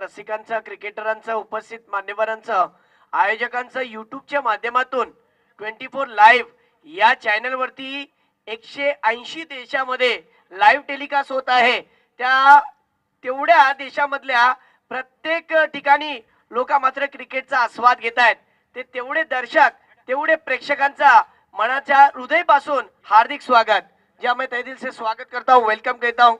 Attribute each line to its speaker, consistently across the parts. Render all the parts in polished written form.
Speaker 1: रसिकांचं, क्रिकेटरांचं, उपस्थित मान्यवरांचं, आयोजकांचं युट्यूबच्या माध्यमातून 24 लाईव्ह या चॅनल वरती 180 देशामध्ये लाईव्ह टेलिकास्ट होत आहे. तेवढ्या देशामधल्या प्रत्येक ठिकाणी लोक मात्र क्रिकेटचा आस्वाद घेत आहेत. ते तेवढे दर्शक, तेवढे प्रेक्षकांचा मनाच्या हृदयपासून हार्दिक स्वागत, ज्या मैं तहे दिल से स्वागत करता हूँ, वेलकम कहता हूँ.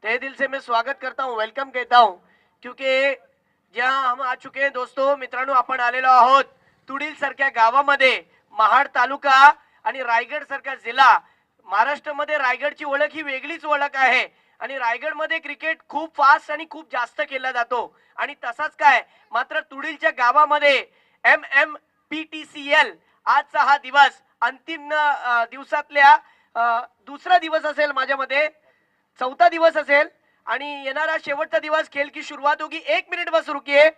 Speaker 1: तहे दिल से मैं स्वागत करता हूँ, वेलकम कहता हूँ, क्योंकि जहाँ हम आ चुके हैं दोस्तों, मित्रांनो, आपण आलेलो आहोत तुडील सारख्या गावामध्ये. महाड तालुका आणि रायगड सारखा जिल्हा. महाराष्ट्रामध्ये रायगडची ओळख ही वेगळीच ओळख आहे आणि रायगडमध्ये क्रिकेट खूप फास्ट आणि खूप जास्त केला जातो. आणि तसाच काय मात्र तुडीलच्या गावामध्ये MMPTCL आजचा हा दिवस अंतिम दिवसातल्या दुसरा दिवस असेल, माझ्यामध्ये चौथा दिवस असेल आणि येणारा शेवटचा दिवस. खेल की शुरुआत होगी. 1 मिनट बस रुकिए.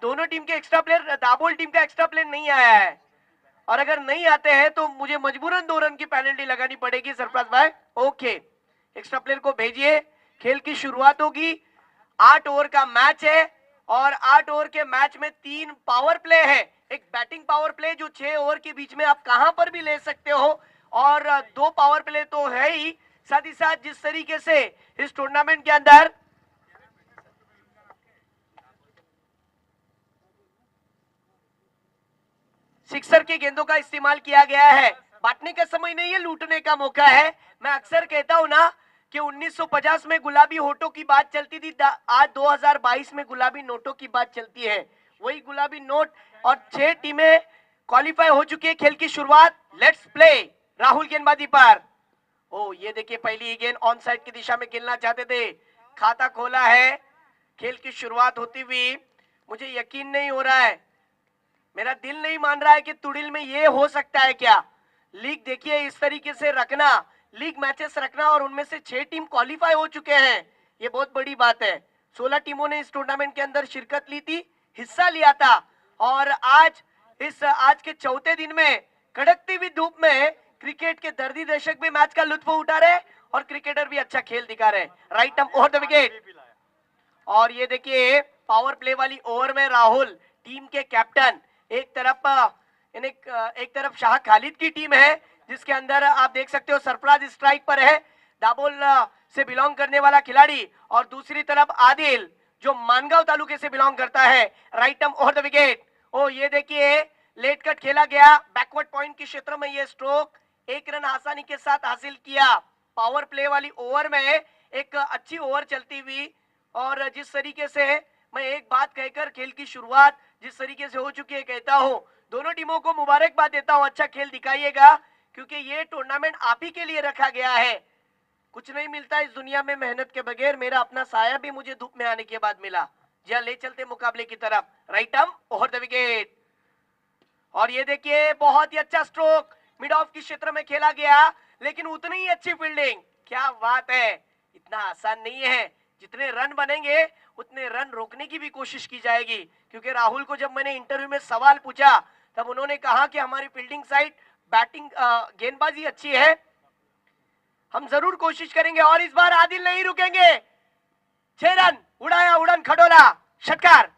Speaker 1: दोनों टीम के एक्स्ट्रा प्लेयर, दाबोल टीम का एक्स्ट्रा प्लेयर नहीं आया है और अगर नहीं आते हैं तो मुझे मजबूरन 2 रन की पेनल्टी लगानी पड़ेगी सरफराज भाई. ओके, एक्स्ट्रा प्लेयर को भेजिए. खेल की शुरुआत होगी. 8 ओवर का मैच है और 8 ओवर के मैच में 3 पावर प्ले है. एक बैटिंग पावर प्ले जो 6 ओवर के बीच में आप कहां पर भी ले सकते हो और 2 पावर प्ले तो है ही. साथ ही साथ जिस तरीके से इस टूर्नामेंट के अंदर सिक्सर के गेंदों का इस्तेमाल किया गया है. बांटने का समय नहीं है, लूटने का मौका है. मैं अक्सर कहता हूं ना कि 1950 में गुलाबी होठों की बात चलती थी, आज 2022 में गुलाबी नोटों की बात चलती है. वही गुलाबी नोट और 6 टीमें क्वालिफाई हो चुकी है. खेल की शुरुआत, लेट्स प्ले. राहुल गेंदबाजी पर. ओ ये देखिए, पहली गेंद ऑन साइड की दिशा में खेलना चाहते थे, खाता खोला है. खेल की शुरुआत होती हुई मुझे यकीन नहीं हो रहा है, मेरा दिल नहीं मान रहा है कि तुड़िल में ये हो सकता है क्या. लीग देखिए इस तरीके से रखना, लीग मैचेस रखना और उनमें से 6 टीम क्वालिफाई हो चुके हैं, ये बहुत बड़ी बात है. 16 टीमों ने इस टूर्नामेंट के अंदर शिरकत ली थी, हिस्सा लिया था और आज के चौथे दिन में कड़कती हुई धूप में क्रिकेट के दर्दी दर्शक भी मैच का लुत्फ उठा रहे और क्रिकेटर भी अच्छा खेल दिखा रहे. Right arm over the wicket. और ये देखिए पावर प्ले वाली ओवर में राहुल, टीम के कैप्टन, एक तरफ शाह खालिद की टीम है जिसके अंदर आप देख सकते हो सरफराज स्ट्राइक पर है, दाबोल से बिलोंग करने वाला खिलाड़ी, और दूसरी तरफ आदिल जो मानगांव तालुके से बिलोंग करता है. Right arm over the wicket. ओ ये देखिए लेट कट खेला गया, बैकवर्ड पॉइंट के क्षेत्र में ये स्ट्रोक 1 रन आसानी के साथ हासिल किया. पावर प्ले वाली ओवर में एक अच्छी ओवर चलती हुई और जिस तरीके से मैं एक बात कहकर खेल की शुरुआत जिस तरीके से हो चुकी है कहता हूं, दोनों टीमों को मुबारकबाद देता हूं. अच्छा खेल दिखाइएगा क्योंकि ये टूर्नामेंट आप ही के लिए रखा गया है. कुछ नहीं मिलता इस दुनिया में मेहनत के बगैर. मेरा अपना साया भी मुझे धूप में आने के बाद मिला. जहां ले चलते मुकाबले की तरफ. Right arm over the wicket. और ये देखिए बहुत ही अच्छा स्ट्रोक मिड ऑफ के क्षेत्र में खेला गया, लेकिन उतनी ही अच्छी फील्डिंग. क्या बात है, इतना आसान नहीं है. जितने रन बनेंगे उतने रन रोकने की भी कोशिश की जाएगी, क्योंकि राहुल को जब मैंने इंटरव्यू में सवाल पूछा तब उन्होंने कहा कि हमारी फील्डिंग साइड, बैटिंग, गेंदबाजी अच्छी है, हम जरूर कोशिश करेंगे. और इस बार आदिल नहीं रुकेंगे. 6 रन उड़ाया, उड़न खटोला, षटकार.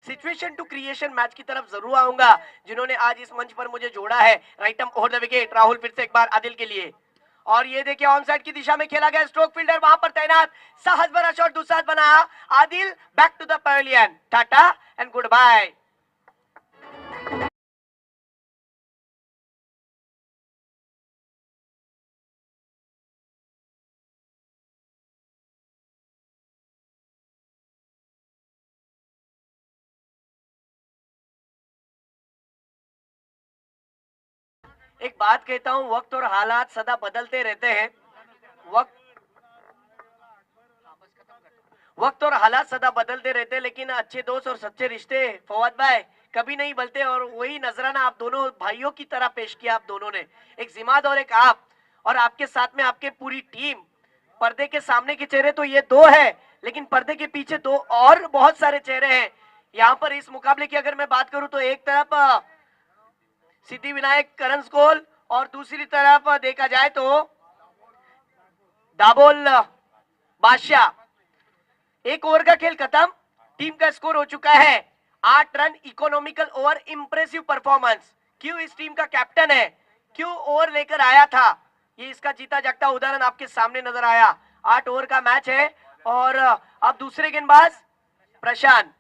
Speaker 1: सिचुएशन टू क्रिएशन मैच की तरफ जरूर आऊंगा, जिन्होंने आज इस मंच पर मुझे जोड़ा है. Right arm over the wicket. Rahul फिर से एक बार आदिल के लिए. और ये देखिए ऑन साइड की दिशा में खेला गया, स्ट्रोक फील्डर वहां पर तैनात, साहस भरा शॉट दूसरा बना. Adil back to the pavilion. Ta-ta and goodbye. एक बात कहता हूं, वक्त और हालात सदा बदलते रहते हैं. वक्त वक्त और हालात सदा बदलते रहते हैं, लेकिन अच्छे दोस्त और सच्चे रिश्ते फवाद भाई कभी नहीं बदलते. और वही नजराना आप दोनों भाइयों की तरह पेश किया आप दोनों ने, एक जिमाद और एक आप. और आपके साथ में आपके पूरी टीम। पर्दे के सामने के चेहरे तो ये दो है, लेकिन पर्दे के पीछे दो और बहुत सारे चेहरे हैं यहाँ पर। इस मुकाबले की अगर मैं बात करूं तो एक तरफ सिद्धि विनायक करंस गोल और दूसरी तरफ देखा जाए तो दाबोल बादशाह। एक ओवर का खेल खत्म, टीम का स्कोर हो चुका है 8 run. Economical over, impressive performance. क्यों इस टीम का कैप्टन है, क्यों ओवर लेकर आया था, ये इसका जीता जागता उदाहरण आपके सामने नजर आया। 8 ओवर का मैच है और अब दूसरे गेंदबाज प्रशांत,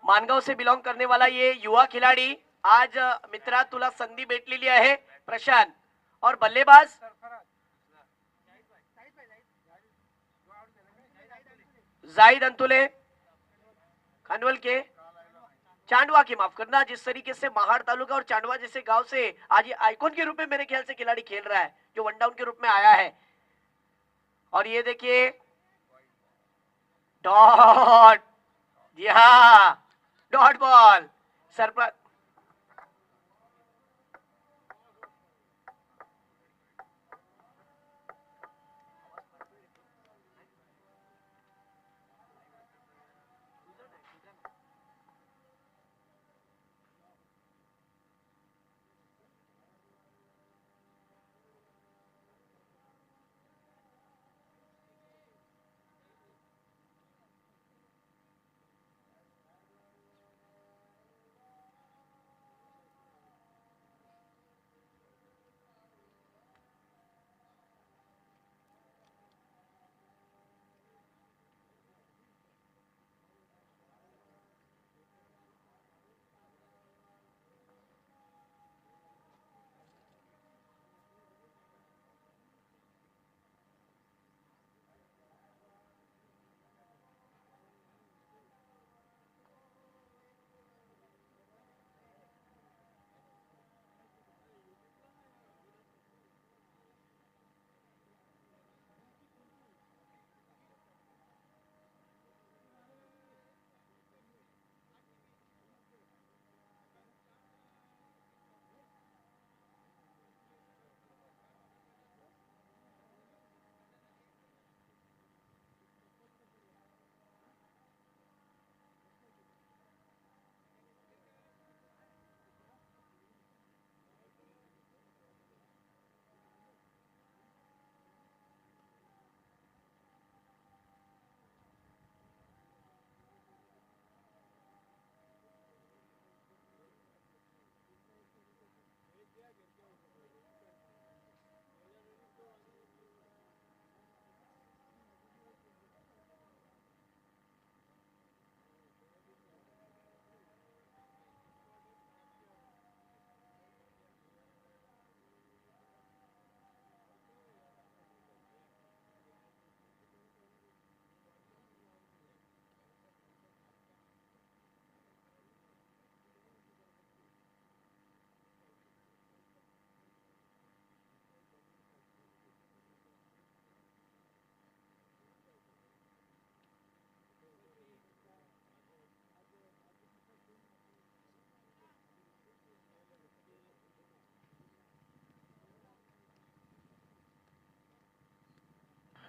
Speaker 1: मानगांव से बिलोंग करने वाला ये युवा खिलाड़ी आज मित्रा तुला संधि भेटली लिया है प्रशांत। और बल्लेबाज जाहिद अंतुले खनवल के, चांडवा की माफ करना। जिस तरीके से महाड़ तालुका और चांडवा जैसे गांव से आज ये आइकॉन के रूप में मेरे ख्याल से खिलाड़ी खेल रहा है, जो वन डाउन के रूप में आया है। और ये देखिए डॉट, जी हाँ डॉट बॉल सरप्राइज।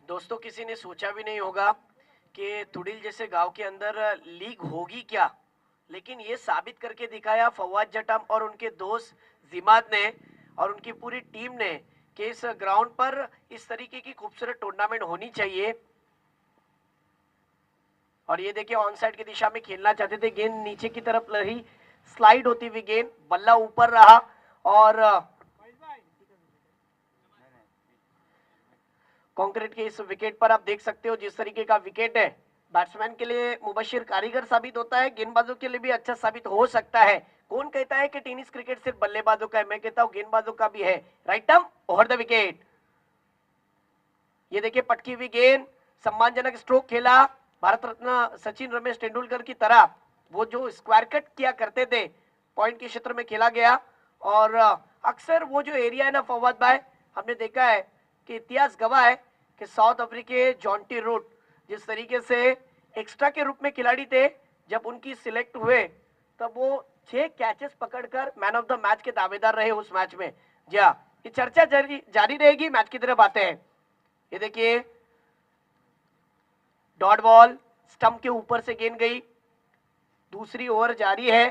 Speaker 1: दोस्तों किसी ने सोचा भी नहीं होगा कि तुड़िल जैसे गांव के अंदर लीग होगी क्या, लेकिन ये साबित करके दिखाया फवाद जटम और उनके दोस्त जिमाद ने और उनकी पूरी टीम ने कि इस ग्राउंड पर इस तरीके की खूबसूरत टूर्नामेंट होनी चाहिए। और ये देखिए ऑन साइड की दिशा में खेलना चाहते थे, गेंद नीचे की तरफ रही, स्लाइड होती हुई गेंद, बल्ला ऊपर रहा और कंक्रीट के इस विकेट पर आप देख सकते हो जिस तरीके का विकेट है, बैट्समैन के लिए मुबशिर कारीगर साबित होता है, गेंदबाजों के लिए भी अच्छा साबित हो सकता है। कौन कहता है कि टेनिस क्रिकेट सिर्फ बल्लेबाजों का है, मैं कहता हूं गेंदबाजों का भी है। Right term over the wicket. ये देखिए पटकी हुई गेंद, सम्मानजनक स्ट्रोक खेला, भारत रत्न सचिन रमेश तेंदुलकर की तरह वो जो स्क्वायर कट किया करते थे पॉइंट के क्षेत्र में खेला गया। और अक्सर वो जो एरिया है ना फवाद भाई, हमने देखा है कि इतिहास गवाह है कि साउथ अफ्रीके जॉन्टी रूट जिस तरीके से एक्स्ट्रा के रूप में खिलाड़ी थे, जब उनकी सिलेक्ट हुए तब वो 6 कैचेस पकड़कर मैन ऑफ द मैच के दावेदार रहे उस मैच में। जी हाँ, ये चर्चा जारी रहेगी। मैच की तरफ आते हैं। ये देखिए डॉट बॉल स्टंप के ऊपर से गेंद गई। दूसरी ओवर जारी है।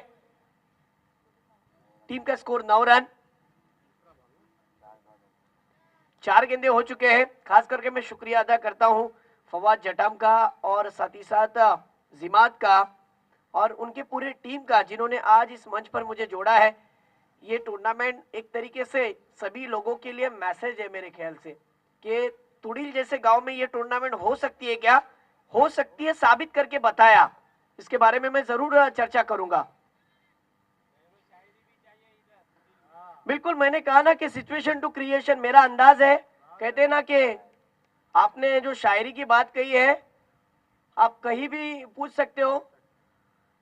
Speaker 1: टीम का स्कोर 9 रन। 4 गेंदे हो चुके हैं। खास करके मैं शुक्रिया अदा करता हूं फवाद जटाम का और साथ ही साथ जिमात का और उनके पूरे टीम का, जिन्होंने आज इस मंच पर मुझे जोड़ा है। ये टूर्नामेंट एक तरीके से सभी लोगों के लिए मैसेज है मेरे ख्याल से कि तुड़िल जैसे गांव में ये टूर्नामेंट हो सकती है क्या, हो सकती है, साबित करके बताया। इसके बारे में मैं जरूर चर्चा करूंगा। बिल्कुल, मैंने कहा ना कि सिचुएशन टू क्रिएशन मेरा अंदाज है। कहते हैं ना कि आपने जो शायरी की बात कही है, आप कहीं भी पूछ सकते हो।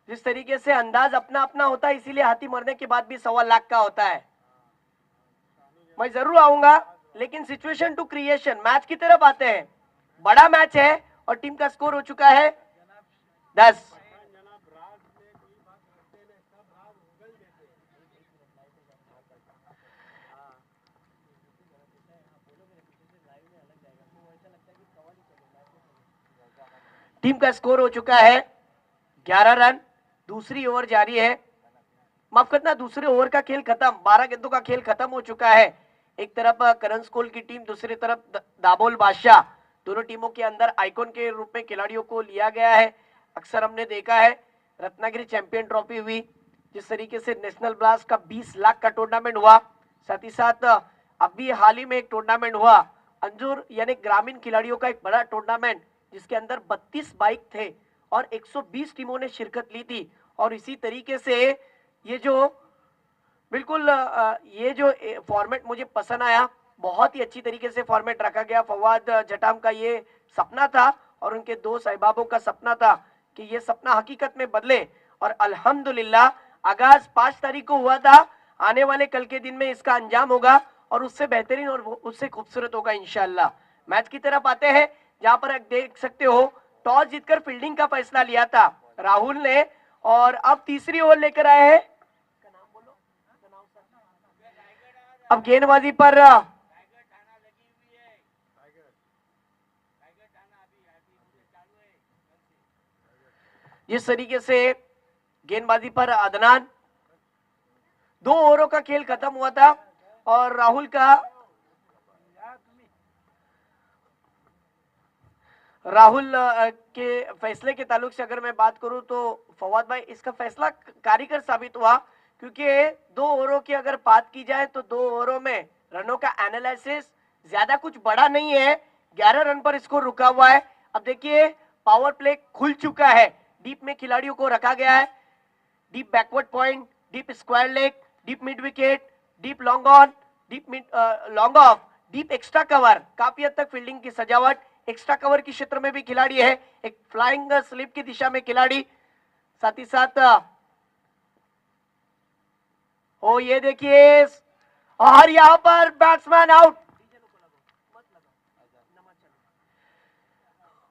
Speaker 1: जिस तरीके से अंदाज अपना अपना होता है, इसीलिए हाथी मरने के बाद भी 1.25 लाख का होता है। मैं जरूर आऊंगा, लेकिन सिचुएशन टू क्रिएशन मैच की तरफ आते हैं। बड़ा मैच है और टीम का स्कोर हो चुका है 10। टीम का स्कोर हो चुका है 11 रन। दूसरी ओवर जारी है। माफ करना, दूसरे ओवर का खेल खत्म। 12 गेंदों का खेल खत्म हो चुका है। एक तरफ करण स्कोल की टीम, दूसरी तरफ दाबोल बादशाह। दोनों टीमों के अंदर आइकॉन के रूप में खिलाड़ियों को लिया गया है। अक्सर हमने देखा है रत्नागिरी चैंपियन ट्रॉफी हुई, जिस तरीके से नेशनल ब्लास्ट का 20 लाख का टूर्नामेंट हुआ। साथ ही साथ अभी हाल ही में एक टूर्नामेंट हुआ अंजुर यानी ग्रामीण खिलाड़ियों का एक बड़ा टूर्नामेंट, जिसके अंदर 32 बाइक थे और 120 टीमों ने शिरकत ली थी। और इसी तरीके से ये जो बिल्कुल ये जो फॉर्मेट मुझे पसंद आया, बहुत ही अच्छी तरीके से फॉर्मेट रखा गया। फवाद जटाम का ये सपना था और उनके दो सहबाबों का सपना था कि ये सपना हकीकत में बदले, और अल्हम्दुलिल्लाह आगाज 5 तारीख को हुआ था। आने वाले कल के दिन में इसका अंजाम होगा और उससे बेहतरीन और उससे खूबसूरत होगा इंशाल्लाह। मैच की तरफ आते हैं, जहां पर आप देख सकते हो टॉस जीतकर फील्डिंग का फैसला लिया था राहुल ने, और अब तीसरी ओवर लेकर आए हैं। अब गेंदबाजी पर जिस तरीके से गेंदबाजी पर अदनान, 2 ओवरों का खेल खत्म हुआ था और राहुल के फैसले के ताल्लुक से अगर मैं बात करूं तो फवाद भाई, इसका फैसला कारीगर साबित हुआ, क्योंकि 2 ओवरों की अगर बात की जाए तो 2 ओवरों में रनों का एनालिसिस ज्यादा कुछ बड़ा नहीं है। 11 रन पर स्कोर रुका हुआ है। अब देखिए पावर प्ले खुल चुका है। डीप में खिलाड़ियों को रखा गया है। Deep backward point, deep square leg, deep mid wicket, deep long on, deep mid long off, deep extra cover. काफी हद तक फील्डिंग की सजावट, एक्स्ट्रा कवर के क्षेत्र में भी खिलाड़ी है, एक फ्लाइंग स्लिप की दिशा में खिलाड़ी, साथ ही साथ ये देखिए, और यहां पर बैट्समैन आउट।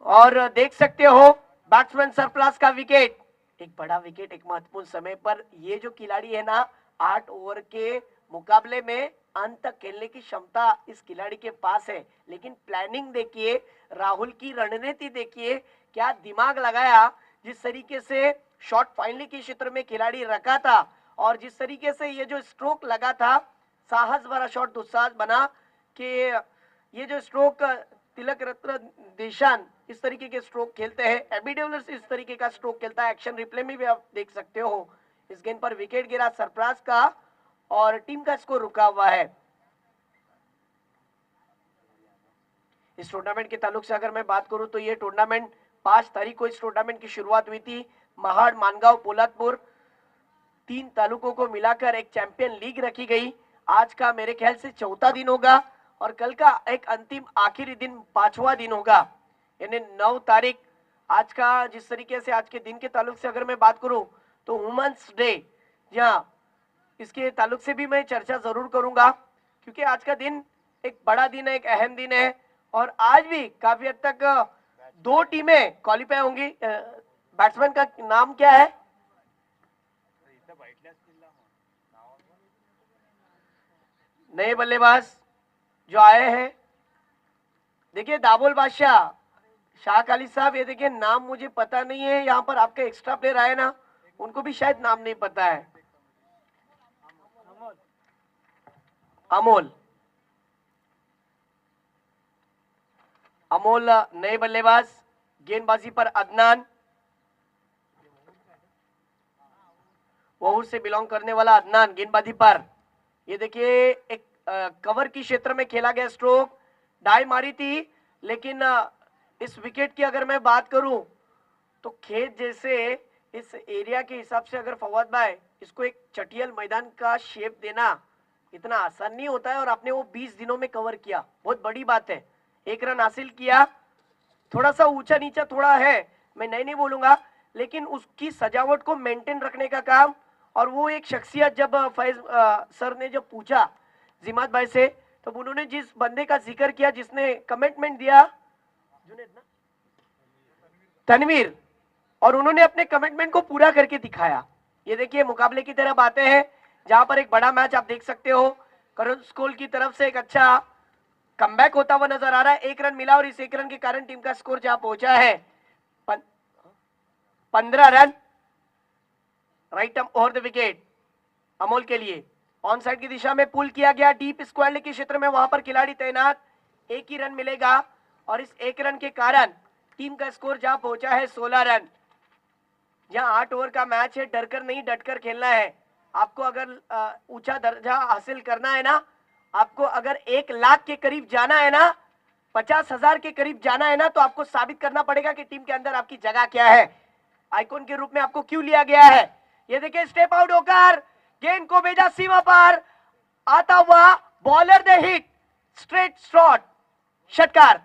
Speaker 1: और देख सकते हो बैट्समैन सरप्लस का विकेट, एक बड़ा विकेट एक महत्वपूर्ण समय पर। ये जो खिलाड़ी है ना, 8 ओवर के मुकाबले में अंत तक खेलने की क्षमता इस खिलाड़ी के पास है। लेकिन प्लानिंग देखिए, राहुल की रणनीति देखिए, क्या दिमाग लगाया। जिस तरीके से शॉट फाइनली के क्षेत्र में खिलाड़ी रखा था और जिस तरीके से ये जो स्ट्रोक लगा था, साहस भरा शॉट दुस्साहस बना कि ये जो स्ट्रोक तिलक रत्न दिशान इस तरीके के स्ट्रोक खेलते हैं, एबी डिविलियर्स इस तरीके का स्ट्रोक खेलता है। एक्शन रिप्ले में भी आप देख सकते हो। इस गेंद पर विकेट गिरा सरफराज का और टीम का स्कोर रुका हुआ है। इस टूर्नामेंट के ताल्लुक से अगर मैं बात करूं तो ये टूर्नामेंट 5 तारीख को इस टूर्नामेंट की शुरुआत हुई थी। महाड़, मानगांव, पोलादपुर 3 तालुकों को मिलाकर एक चैंपियन लीग रखी गई। आज का मेरे ख्याल से 4था दिन होगा और कल का एक अंतिम आखिरी दिन 5वां दिन होगा, यानी 9 तारीख। आज का जिस तरीके से आज के दिन के ताल्लुक से अगर मैं बात करूं तो वुमेन्स डे, जहां इसके ताल्लुक से भी मैं चर्चा जरूर करूंगा, क्योंकि आज का दिन एक बड़ा दिन है, एक अहम दिन है। और आज भी काफी हद तक 2 टीमें क्वालिफाई होंगी। बैट्समैन का नाम क्या है? नए बल्लेबाज जो आए हैं, देखिए दाबोल बादशाह शाह खालिद साहब, ये देखिए नाम मुझे पता नहीं है, यहाँ पर आपके एक्स्ट्रा प्लेयर आए ना, उनको भी शायद नाम नहीं पता है। अमोल, अमोल नए बल्लेबाज, गेंदबाजी पर अदनान, वहूर से बिलोंग करने वाला अदनान गेंदबाजी पर। ये देखिए एक कवर की क्षेत्र में खेला गया स्ट्रोक, डाई मारी थी, लेकिन इस विकेट की अगर मैं बात करूं तो खेत जैसे इस एरिया के हिसाब से अगर फवाद भाई इसको एक चटियल मैदान का शेप देना इतना आसान नहीं होता है, और आपने वो 20 दिनों में कवर किया, बहुत बड़ी बात है। एक रन हासिल किया, थोड़ा सा ऊंचा नीचा थोड़ा है, मैं नहीं बोलूंगा, लेकिन उसकी सजावट को मेंटेन रखने का काम, और वो एक शख्सियत जब फैज सर ने जब पूछा जिमात भाई से, तो उन्होंने जिस बंदे का जिक्र किया जिसने कमिटमेंट दिया, जुनेद ना, तनवीर, और उन्होंने अपने कमिटमेंट को पूरा करके दिखाया। ये देखिए मुकाबले की तरफ आते हैं, जहां पर एक बड़ा मैच आप देख सकते हो, करण स्कूल की तरफ से एक अच्छा कमबैक होता हुआ नजर आ रहा है। एक रन मिला और इस एक रन के कारण टीम का स्कोर जहां पहुंचा है 15 run, right arm over the wicket Amol के लिए। ऑन साइड की दिशा में पुल किया गया, डीप स्क्वायर के क्षेत्र में वहां पर खिलाड़ी तैनात, एक ही रन मिलेगा, और इस एक रन के कारण टीम का स्कोर जहां पहुंचा है 16 रन। जहां 8 ओवर का मैच है, डरकर नहीं डटकर खेलना है। आपको अगर ऊंचा दर्जा हासिल करना है ना, आपको अगर 1 लाख के करीब जाना है ना, 50,000 के करीब जाना है ना, तो आपको साबित करना पड़ेगा कि टीम के अंदर आपकी जगह क्या है, आइकॉन के रूप में आपको क्यों लिया गया है। ये देखिए स्टेप आउट होकर गेंद को भेजा सीमा पर, आता हुआ बॉलर दे हिट, स्ट्रेट शॉट, षटकार।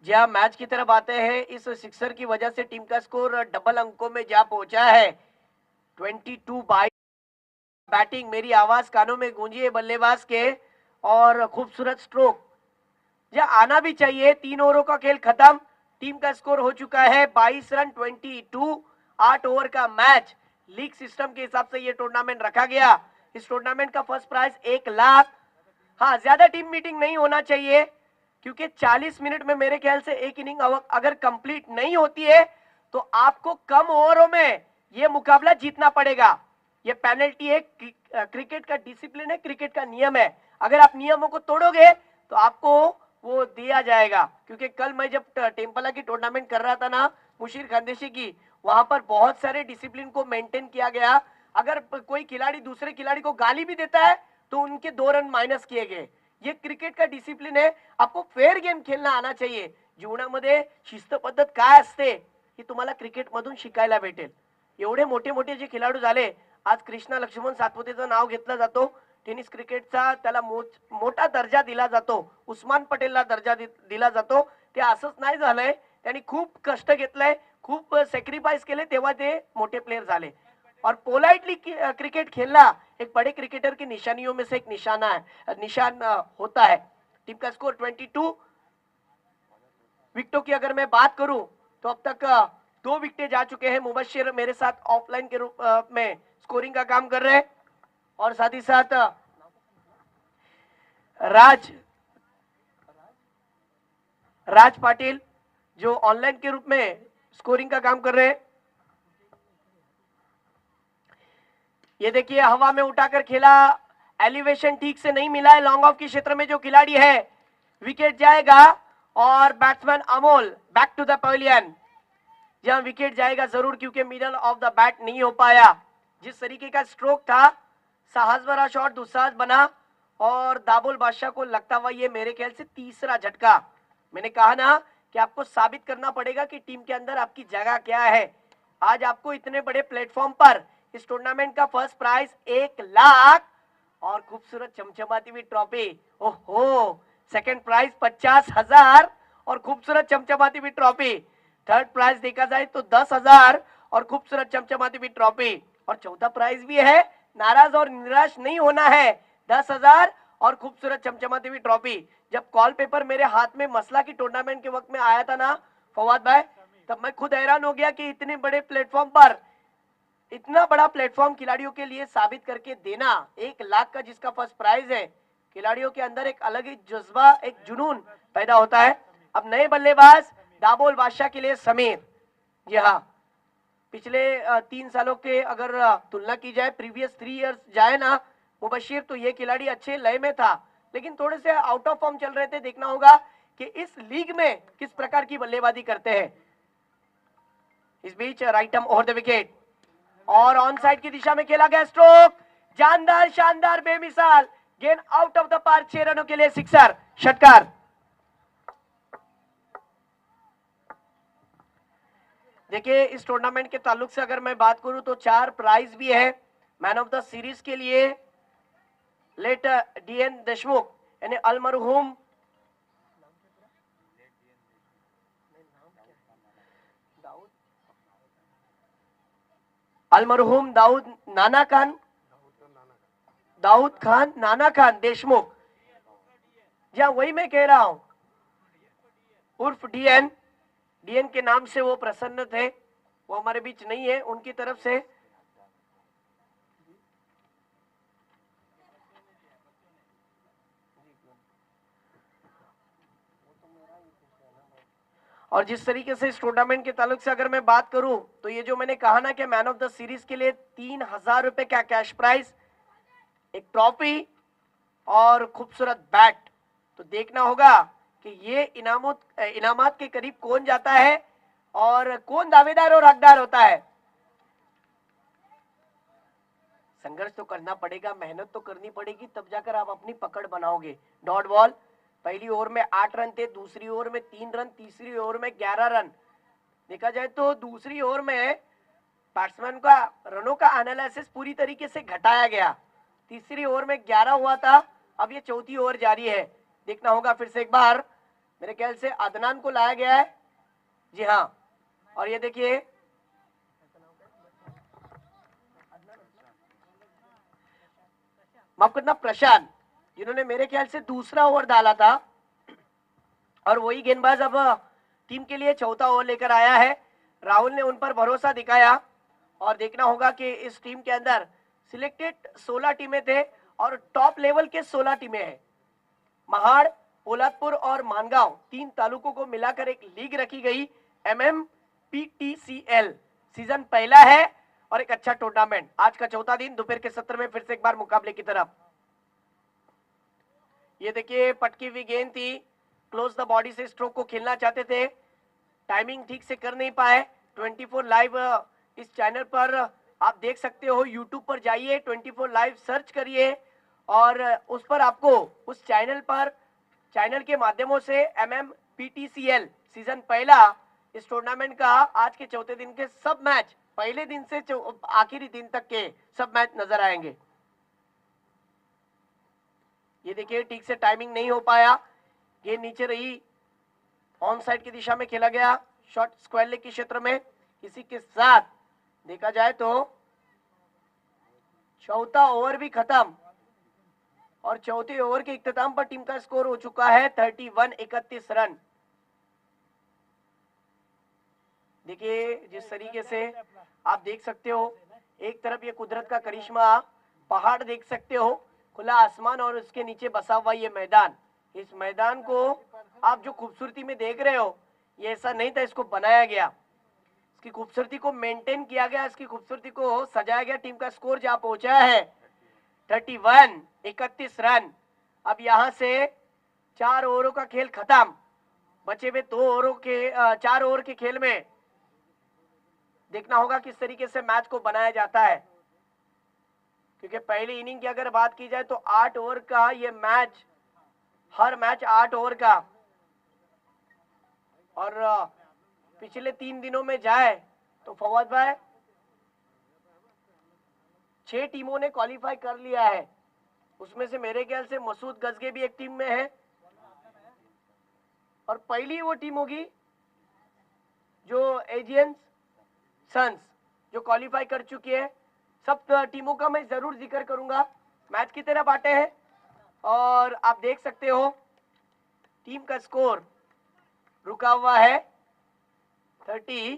Speaker 1: जहां मैच की तरफ आते हैं, इस सिक्सर की वजह से टीम का स्कोर डबल अंकों में जा पहुंचा है, 22-22। बैटिंग, मेरी आवाज कानों में गूंजी है बल्लेबाज के, और खूबसूरत स्ट्रोक जहां आना भी चाहिए। 3 ओवरों का खेल खत्म, टीम का स्कोर हो चुका है 22 रन, 22। 8 ओवर का मैच, लीग सिस्टम के हिसाब से ये टूर्नामेंट रखा गया। इस टूर्नामेंट का फर्स्ट प्राइज 1 लाख। हाँ, ज्यादा टीम मीटिंग नहीं होना चाहिए, क्योंकि 40 मिनट में मेरे ख्याल से एक इनिंग अगर कंप्लीट नहीं होती है, तो आपको कम ओवरों में यह मुकाबला जीतना पड़ेगा। यह पेनल्टी है, क्रिकेट का डिसिप्लिन है, क्रिकेट का नियम है। अगर आप नियमों को तोड़ोगे तो आपको वो दिया जाएगा। क्योंकि कल मैं जब टेम्पला की टूर्नामेंट कर रहा था ना, मुशीर खानदेशी की, वहां पर बहुत सारे डिसिप्लिन को मेंटेन किया गया। अगर कोई खिलाड़ी दूसरे खिलाड़ी को गाली भी देता है तो उनके 2 रन माइनस किए गए। ये क्रिकेट का डिसिप्लिन है, आपको फेअर गेम खेळणं आना चाहिए। जीवनामध्ये शिस्त पद्धत काय असते हे तुम्हाला क्रिकेट मधून शिकायला भेटेल। एवढे मोठे मोठे जे खेळाडू झाले, आज कृष्णा लक्ष्मण सातपुतेचं नाव घेतलं जातो, टेनिस क्रिकेटचा त्याला मोठा दर्जा दिला जातो, उस्मान पटेलला दर्जा दिला जातो। ते असंच नाही झालंय, त्यांनी खूप कष्ट घेतलंय, खूप सॅक्रिफाइस केले, तेव्हा ते मोठे प्लेयर झाले। और पोलाइटली क्रिकेट खेलना एक बड़े क्रिकेटर की निशानियों में से एक निशान होता है। टीम का स्कोर 22। विकेटों की अगर मैं बात करूं तो अब तक 2 विकेटें जा चुके हैं। मुबशिर मेरे साथ ऑफलाइन के रूप में स्कोरिंग का काम कर रहे हैं, और साथ ही साथ राज पाटिल जो ऑनलाइन के रूप में स्कोरिंग का काम कर रहे हैं। ये देखिए हवा में उठाकर खेला, एलिवेशन ठीक से नहीं मिला है, लॉन्ग ऑफ के क्षेत्र में जो खिलाड़ी है, विकेट जाएगा, और batsman Amol back to the pavilion. जहां विकेट जाएगा जरूर, क्योंकि मिडल ऑफ द बैट नहीं हो पाया। जिस तरीके का स्ट्रोक था, साहस भरा शॉट दुस्साहस बना, और दाबोल बादशाह को लगता हुआ ये मेरे ख्याल से तीसरा झटका। मैंने कहा ना कि आपको साबित करना पड़ेगा कि टीम के अंदर आपकी जगह क्या है। आज आपको इतने बड़े प्लेटफॉर्म पर इस टूर्नामेंट का फर्स्ट प्राइज 1 लाख, और खूबसूरत चमचमाती हुई ट्रॉफी। ओहो, सेकंड प्राइज 50,000 और खूबसूरत चमचमाती हुई ट्रॉफी। थर्ड प्राइज देखा जाए तो 10,000 और खूबसूरत चमचमाती हुई ट्रॉफी, और चौथा प्राइज भी है, नाराज और निराश नहीं होना है, 10,000 और खूबसूरत चमचमाती हुई ट्रॉफी। जब कॉल पेपर मेरे हाथ में मसला की टूर्नामेंट के वक्त में आया था ना फवाद भाई, तब मैं खुद हैरान हो गया कि इतने बड़े प्लेटफॉर्म पर इतना बड़ा प्लेटफॉर्म खिलाड़ियों के लिए साबित करके देना, 1 लाख का जिसका फर्स्ट प्राइज है, खिलाड़ियों के अंदर एक अलग ही जज्बा, एक जुनून पैदा होता है। अब नए बल्लेबाज दाबोल बादशाह के लिए समीर। जी हाँ, पिछले 3 सालों के अगर तुलना की जाए, प्रीवियस 3 इयर्स जाए ना मुबशिर, तो ये खिलाड़ी अच्छे लय में था, लेकिन थोड़े से आउट ऑफ फॉर्म चल रहे थे। देखना होगा कि इस लीग में किस प्रकार की बल्लेबाजी करते हैं। इस बीच right arm over the wicket और ऑन साइड की दिशा में खेला गया स्ट्रोक, जानदार, शानदार, बेमिसाल गेंद आउट ऑफ द पार्क, 6 रनों के लिए सिक्सर, षटकार। देखिए इस टूर्नामेंट के ताल्लुक से अगर मैं बात करूं तो 4 प्राइज भी है। मैन ऑफ द सीरीज के लिए लेट डीएन देशमुख यानी अलमरहूम दाऊद नाना खान, दाऊद खान नाना खान देशमुख, जी हाँ वही मैं कह रहा हूं, उर्फ डीएन। डीएन के नाम से वो प्रसन्न थे, वो हमारे बीच नहीं है, उनकी तरफ से और जिस तरीके से इस टूर्नामेंट के ताल्लुक से अगर मैं बात करूं तो ये जो मैंने कहा ना कि मैन ऑफ द सीरीज के लिए 3,000 रुपए का कैश प्राइज, एक ट्रॉफी और खूबसूरत बैट, तो देखना होगा कि ये इनामात के करीब कौन जाता है और कौन दावेदार और हकदार होता है। संघर्ष तो करना पड़ेगा, मेहनत तो करनी पड़ेगी, तब जाकर आप अपनी पकड़ बनाओगे। डॉट बॉल, पहली ओवर में 8 रन थे, दूसरी ओवर में 3 रन, तीसरी ओवर में 11 रन। देखा जाए तो दूसरी ओवर में बैट्समैन का रनों का एनालिसिस पूरी तरीके से घटाया गया। तीसरी ओवर में 11 हुआ था, अब ये चौथी ओवर जारी है। देखना होगा फिर से एक बार, मेरे ख्याल से अदनान को लाया गया है, जी हाँ। और ये देखिए माफ करना प्रशांत, जिन्होंने मेरे ख्याल से दूसरा ओवर डाला था, और वही गेंदबाज अब टीम के लिए चौथा ओवर लेकर आया है। राहुल ने उन पर भरोसा दिखाया और देखना होगा कि इस टीम के अंदर सिलेक्टेड 16 टीमें थे और टॉप लेवल के 16 टीमें हैं। महाड़, पोलादपुर और मानगांव 3 तालुकों को मिलाकर एक लीग रखी गई, MMPTCL। सीजन पहला है और एक अच्छा टूर्नामेंट। आज का चौथा दिन, दोपहर के सत्र में फिर से एक बार मुकाबले की तरफ। ये देखिए पटकी हुई गेंद थी, क्लोज द बॉडी से स्ट्रोक को खेलना चाहते थे, टाइमिंग ठीक से कर नहीं पाए। 24 लाइव इस चैनल पर आप देख सकते हो, यूट्यूब पर जाइए, 24 लाइव सर्च करिए और उस पर आपको उस चैनल पर, चैनल के माध्यमों से MMPTCL सीजन पहला इस टूर्नामेंट का आज के चौथे दिन के सब मैच, पहले दिन से आखिरी दिन तक के सब मैच नजर आएंगे। ये देखिए ठीक से टाइमिंग नहीं हो पाया, गेंद नीचे रही, ऑन साइड की दिशा में खेला गया, शॉट स्क्वायर लेग के क्षेत्र में। इसी के साथ देखा जाए तो चौथा ओवर भी खत्म और चौथे ओवर के इख्तिताम पर टीम का स्कोर हो चुका है 31 रन। देखिए जिस तरीके से आप देख सकते हो, एक तरफ ये कुदरत का करिश्मा, पहाड़ देख सकते हो, खुला आसमान और उसके नीचे बसा हुआ ये मैदान। इस मैदान को आप जो खूबसूरती में देख रहे हो, ये ऐसा नहीं था, इसको बनाया गया, इसकी खूबसूरती को मेंटेन किया गया, इसकी खूबसूरती को सजाया गया। टीम का स्कोर जहां पहुंचा है 31 रन। अब यहां से 4 ओवरों का खेल खत्म, बचे हुए 2 ओवरों के 4 ओवर के खेल में देखना होगा किस तरीके से मैच को बनाया जाता है, क्योंकि पहली इनिंग की अगर बात की जाए तो 8 ओवर का ये मैच, हर मैच 8 ओवर का, और पिछले 3 दिनों में जाए तो फवाद भाई 6 टीमों ने क्वालिफाई कर लिया है, उसमें से मेरे ख्याल से मसूद गजगे भी एक टीम में है, और पहली वो टीम होगी जो एजियंस सन्स जो क्वालिफाई कर चुकी है। सब टीमों का मैं जरूर जिक्र करूंगा। मैच की तरफ आते हैं और आप देख सकते हो टीम का स्कोर रुका हुआ है 31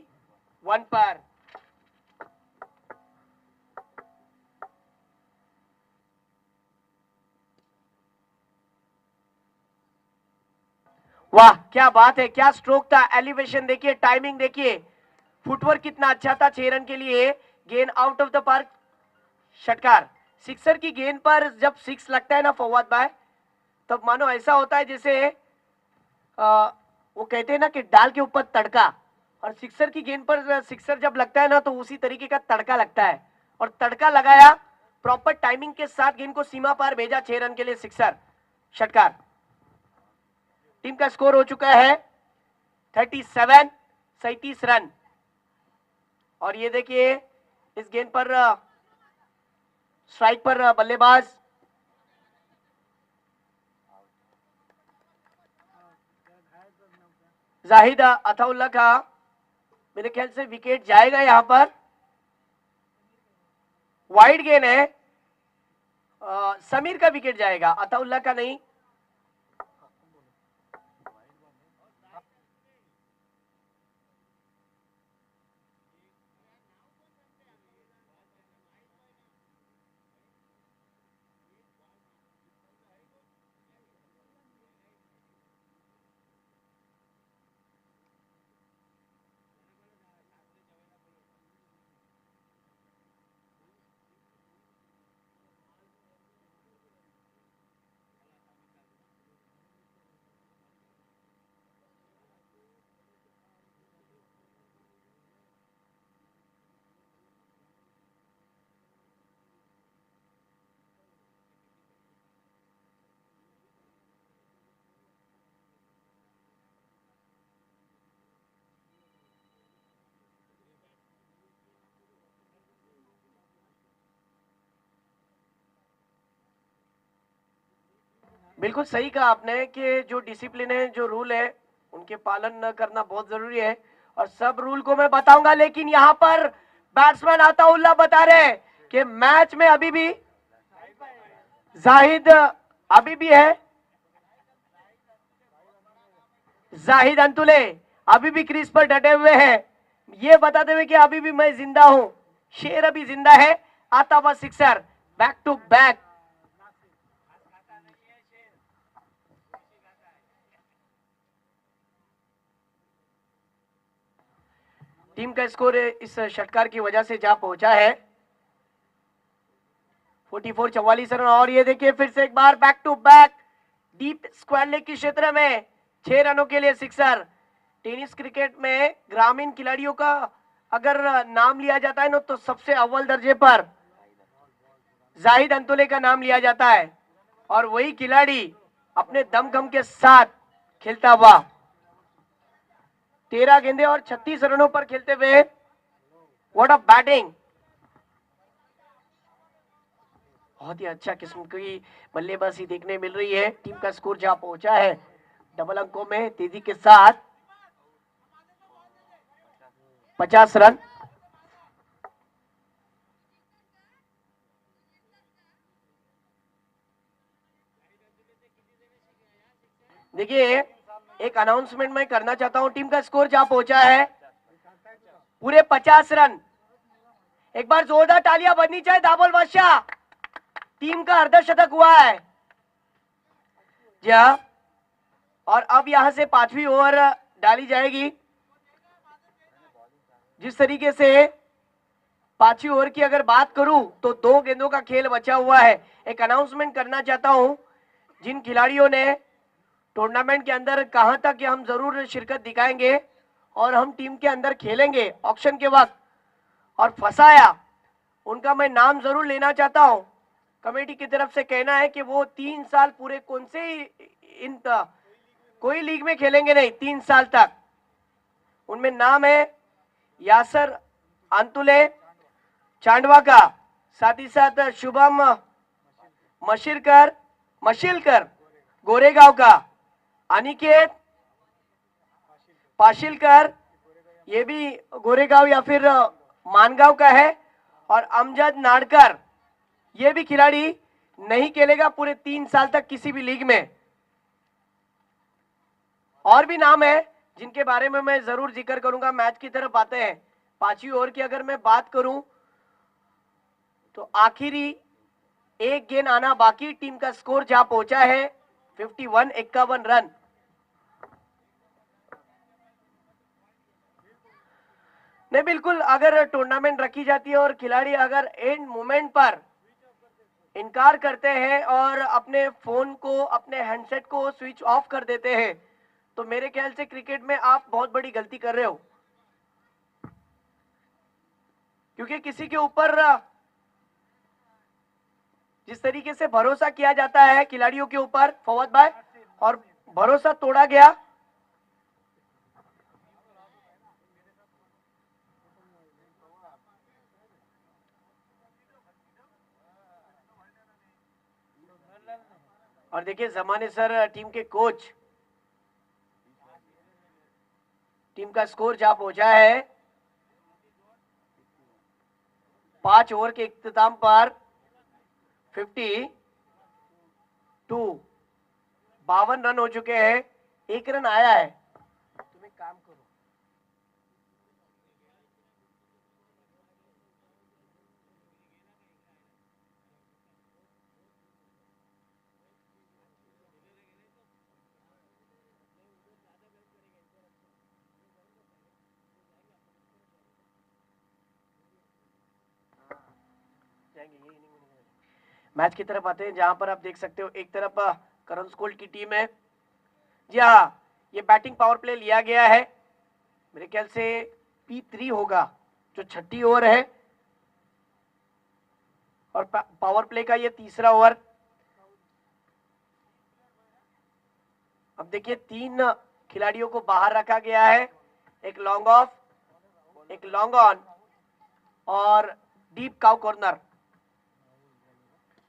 Speaker 1: पर। वाह क्या बात है, क्या स्ट्रोक था, एलिवेशन देखिए, टाइमिंग देखिए, फुटवर्क कितना अच्छा था 6 रन के लिए। गेंद आउट ऑफ द पार्क, षटकार। सिक्सर की गेंद पर जब 6 लगता है ना फवाद भाई, तब मानो ऐसा होता है जैसे वो कहते हैं ना कि दाल के ऊपर तड़का, और सिक्सर की गेंद पर सिक्सर जब लगता है ना तो उसी तरीके का तड़का लगता है, और तड़का लगाया प्रॉपर टाइमिंग के साथ, गेंद को सीमा पार भेजा, 6 रन के लिए सिक्सर, षटकार। टीम का स्कोर हो चुका है 37 रन। और ये देखिए इस गेंद पर स्ट्राइक पर बल्लेबाज जाहिद अताउल्ला का मेरे ख्याल से विकेट जाएगा, यहां पर वाइड गेंद है, समीर का विकेट जाएगा, अताउल्ला का नहीं। बिल्कुल सही कहा आपने कि जो डिसिप्लिन है, जो रूल है, उनके पालन करना बहुत जरूरी है, और सब रूल को मैं बताऊंगा। लेकिन यहाँ पर बैट्समैन अताउल्ला बता रहे कि मैच में अभी भी जाहिद अभी भी है, जाहिद अंतुले अभी भी क्रीज पर डटे हुए हैं, ये बताते हुए कि अभी भी मैं जिंदा हूं, शेर अभी जिंदा है। आता हुआ sixer, back to back. Team का स्कोर इस षटकार की वजह से जा पहुंचा है 44 रन। और ये देखिए फिर से एक बार back to back deep square leg के क्षेत्र में 6 रनों के लिए सिक्सर। टेनिस क्रिकेट में ग्रामीण खिलाड़ियों का अगर नाम लिया जाता है ना तो सबसे अव्वल दर्जे पर जाहिद अंतुले का नाम लिया जाता है, और वही खिलाड़ी अपने दमखम के साथ खेलता हुआ 13 गेंदे और 36 रनों पर खेलते हुए, व्हाट अ बैटिंग, बहुत ही अच्छा किस्म की बल्लेबाजी देखने मिल रही है। टीम का स्कोर जहां पहुंचा है डबल अंकों में तेजी के साथ 50 रन। देखिए एक अनाउंसमेंट मैं करना चाहता हूं, टीम का स्कोर जहां पहुंचा है पूरे 50 रन। एक बार जोरदार तालियां बजनी चाहिए दाबोल बादशाह, टीम का अर्धशतक हुआ है। जी हाँ, और अब यहां से 5वीं ओवर डाली जाएगी। जिस तरीके से 5वीं ओवर की अगर बात करूं तो 2 गेंदों का खेल बचा हुआ है। एक अनाउंसमेंट करना चाहता हूं, जिन खिलाड़ियों ने टूर्नामेंट के अंदर कहां तक कि हम जरूर शिरकत दिखाएंगे और हम टीम के अंदर खेलेंगे ऑक्शन के वक्त, और फंसाया उनका मैं नाम जरूर लेना चाहता हूं। कमेटी की तरफ से कहना है कि वो 3 साल पूरे कौन से इन कोई लीग में खेलेंगे नहीं 3 साल तक। उनमें नाम है यासर अंतुले चांडवा का, साथ ही साथ शुभम मशिलकर गोरेगांव का, अनिकेत पाशिलकर ये भी गोरेगांव या फिर मानगांव का है, और अमजद नाडकर ये भी खिलाड़ी नहीं खेलेगा पूरे 3 साल तक किसी भी लीग में। और भी नाम है जिनके बारे में मैं जरूर जिक्र करूंगा। मैच की तरफ आते हैं। 5वीं ओवर की अगर मैं बात करूं तो आखिरी एक गेंद आना बाकी, टीम का स्कोर जहां पहुंचा है 51 रन। नहीं, बिल्कुल, अगर टूर्नामेंट रखी जाती है और खिलाड़ी अगर एंड मोमेंट पर इनकार करते हैं और अपने फोन को, अपने हैंडसेट को स्विच ऑफ कर देते हैं, तो मेरे ख्याल से क्रिकेट में आप बहुत बड़ी गलती कर रहे हो। क्योंकि किसी के ऊपर जिस तरीके से भरोसा किया जाता है खिलाड़ियों के ऊपर, फवाद भाई, और भरोसा तोड़ा गया। और देखिए जमाने सर टीम के कोच, टीम का स्कोर जहां पहुंचा है 5 ओवर के इख्तिताम पर 52 रन हो चुके हैं। एक रन आया है। तुम एक काम करो, जाएंगे ये इनिंग में। मैच की तरफ आते हैं जहां पर आप देख सकते हो एक तरफ करण स्कोल्ड की टीम है। जी हाँ, ये बैटिंग पावर प्ले लिया गया है। मेरे ख्याल से P3 होगा, जो छठी ओवर है, और पावर प्ले का ये तीसरा ओवर। अब देखिए 3 खिलाड़ियों को बाहर रखा गया है, एक लॉन्ग ऑफ, एक लॉन्ग ऑन और डीप काउ कॉर्नर।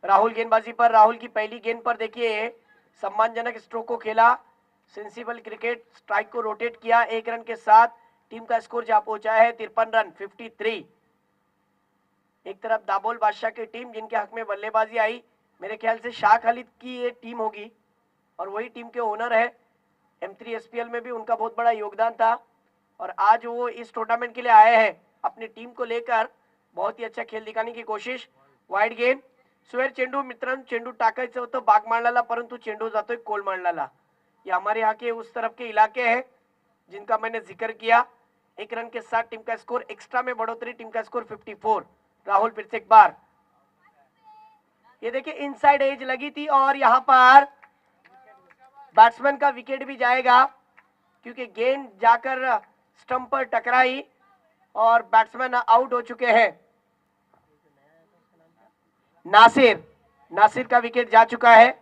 Speaker 1: राहुल गेंदबाजी पर, राहुल की पहली गेंद पर देखिए सम्मानजनक स्ट्रोक को खेला, सेंसिबल क्रिकेट, स्ट्राइक को रोटेट किया। 1 रन के साथ टीम का स्कोर जहां पहुंचा है 53 रन, 53। एक तरफ दाबोल बादशाह की टीम जिनके हक में बल्लेबाजी आई, मेरे ख्याल से शाह खालिद की ये टीम होगी और वही टीम के ओनर है। M3 SPL में भी उनका बहुत बड़ा योगदान था और आज वो इस टूर्नामेंट के लिए आए हैं अपनी टीम को लेकर बहुत ही अच्छा खेल दिखाने की कोशिश। वाइड गेंद, स्वेर चेंडू मित्रांनो, चेंडू टाकायचं होतं बाग मांडलाला, परंतु चेंडू जातोय कोल मांडलाला। ये हमारे यहाँ के उस तरफ के इलाके हैं जिनका मैंने जिक्र किया। 1 रन के साथ टीम का स्कोर एक्स्ट्रा में बढ़ोतरी, टीम का स्कोर 54। राहुल फिर से एक बार, ये देखिए इनसाइड एज लगी थी और यहाँ पर बैट्समैन का विकेट भी जाएगा क्योंकि गेंद जाकर स्टंप पर टकराई और बैट्समैन आउट हो चुके हैं। नासिर, नासिर का विकेट जा चुका है।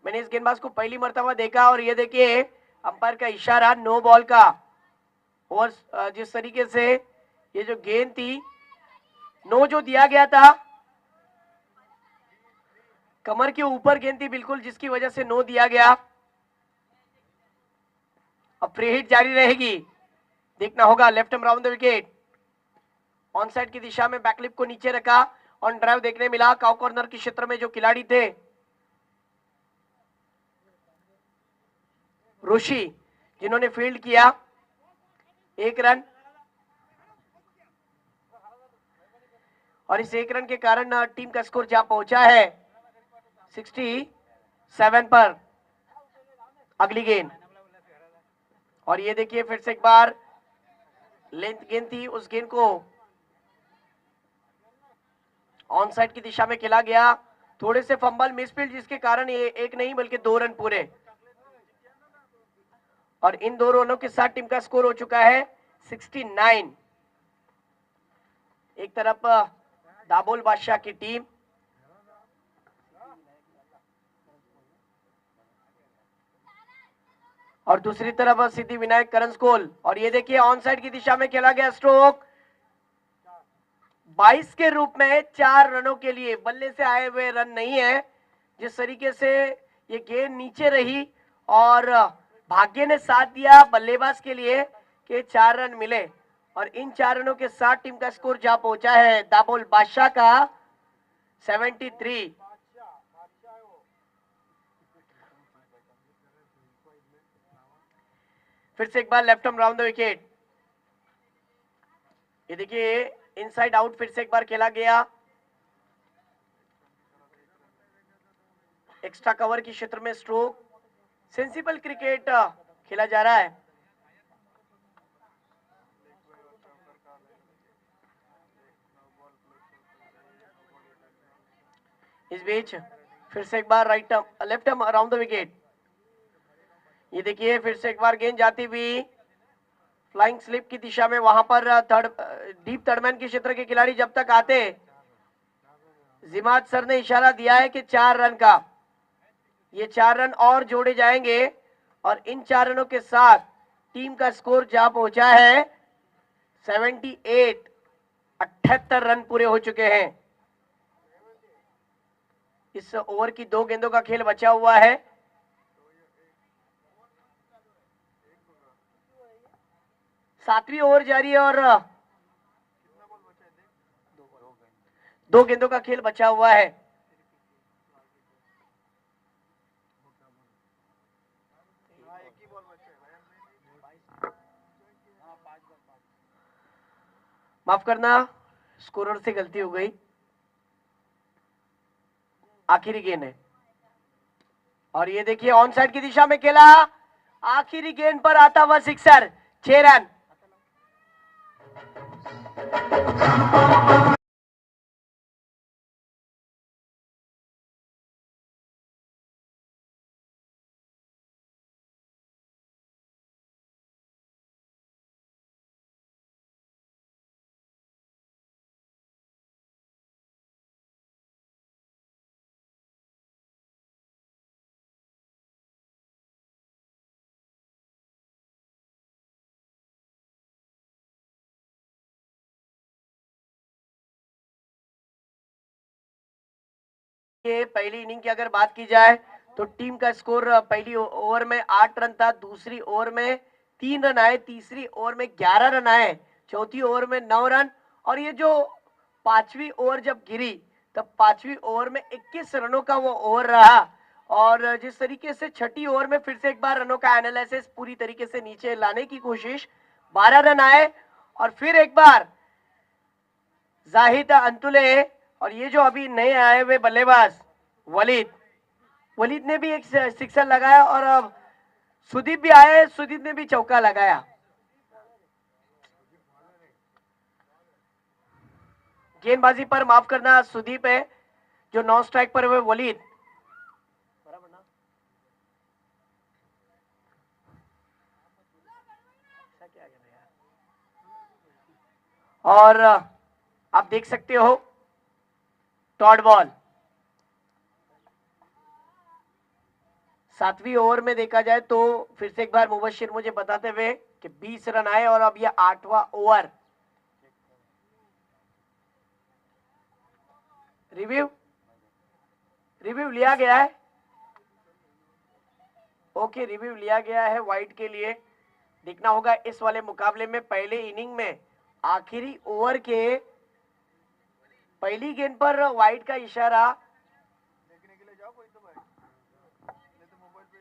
Speaker 1: मैंने इस गेंदबाज को पहली मर्तबा देखा और ये देखिए अंपायर का इशारा नो बॉल का। और जिस तरीके से ये जो गेंद थी, नो जो दिया गया था, कमर के ऊपर गेंद थी बिल्कुल, जिसकी वजह से नो दिया गया। अब फ्री हिट जारी रहेगी, देखना होगा। Left arm round the wicket, on side की दिशा में बैकलिप को नीचे रखा, ऑन ड्राइव देखने मिला। काउ कॉर्नर के क्षेत्र में जो खिलाड़ी थे ऋषि, जिन्होंने फील्ड किया, 1 रन। और इस 1 रन के कारण टीम का स्कोर जा पहुंचा है 67 पर। अगली गेंद, और ये देखिए फिर से एक बार लेंथ गेंद थी, उस गेंद को ऑन साइड की दिशा में खेला गया। थोड़े से फंबल मिसफील्ड, जिसके कारण ये 1 नहीं बल्कि 2 रन पूरे। और इन 2 रनों के साथ टीम का स्कोर हो चुका है 69। एक तरफ दाबोल बादशाह की टीम, और दूसरी तरफ सिद्धि विनायक करंजकोल। और ये देखिए ऑन साइड की दिशा में खेला गया स्ट्रोक 22 के रूप में 4 रनों के लिए। बल्ले से आए हुए रन नहीं है। जिस तरीके से ये गेंद नीचे रही और भाग्य ने साथ दिया बल्लेबाज के लिए कि 4 रन मिले, और इन 4 रनों के साथ टीम का स्कोर जा पहुंचा है दाबोल बादशाह का 73। फिर से एक बार left arm round the wicket, ये देखिए इनसाइड आउट फिर से एक बार खेला गया। एक्स्ट्रा कवर की क्षेत्र में स्ट्रोक, सेंसिबल क्रिकेट खेला जा रहा है। इस बीच फिर से एक बार left arm around the wicket, ये देखिए फिर से एक बार गेंद जाती हुई फ्लाइंग स्लिप की दिशा में। वहां पर डीप थर्डमैन के क्षेत्र के खिलाड़ी जब तक आते, जिमात सर ने इशारा दिया है कि 4 रन का, ये 4 रन और जोड़े जाएंगे, और इन 4 रनों के साथ टीम का स्कोर जा पहुंचा है 78। 78 रन पूरे हो चुके हैं। इस ओवर की 2 गेंदों का खेल बचा हुआ है। सातवीं ओवर जारी है और 2 गेंदों का खेल बचा हुआ है। माफ करना, स्कोरर से गलती हो गई। आखिरी गेंद है, और ये देखिए ऑन साइड की दिशा में खेला, आखिरी गेंद पर आता हुआ सिक्सर, 6 रन। ये पहली इनिंग की अगर बात की जाए तो टीम का स्कोर पहली ओवर में 8 रन था, दूसरी ओवर में 3 रन आए, तीसरी ओवर में 11 रन आए, चौथी ओवर में 9 रन, और ये जो 5वीं ओवर जब गिरी तब 5वीं ओवर में 21 रनों का वो ओवर रहा। और जिस तरीके से छठी ओवर में फिर से एक बार रनों का एनालिसिस पूरी तरीके से नीचे लाने की कोशिश, 12 रन आए, और फिर एक बार जाहिद अंतुले, और ये जो अभी नए आए हुए बल्लेबाज वलीद ने भी एक सिक्सर लगाया, और अब सुदीप भी आए, सुदीप ने भी चौका लगाया। गेंदबाजी पर माफ करना सुदीप है, जो 9 स्ट्राइक पर हुए वलीद। और आप देख सकते हो, डॉट बॉल, 7वीं ओवर में देखा जाए तो फिर से एक बार मुबशिर मुझे बताते हुए कि 20 रन आए और अब यह 8वां ओवर। रिव्यू रिव्यू लिया गया है। ओके, रिव्यू लिया गया है वाइड के लिए। देखना होगा इस वाले मुकाबले में पहले इनिंग में आखिरी ओवर के पहली गेंद पर वाइड का इशारा।
Speaker 2: देखने के लिए जाओ कोई तो भाई, नहीं तो मोबाइल पे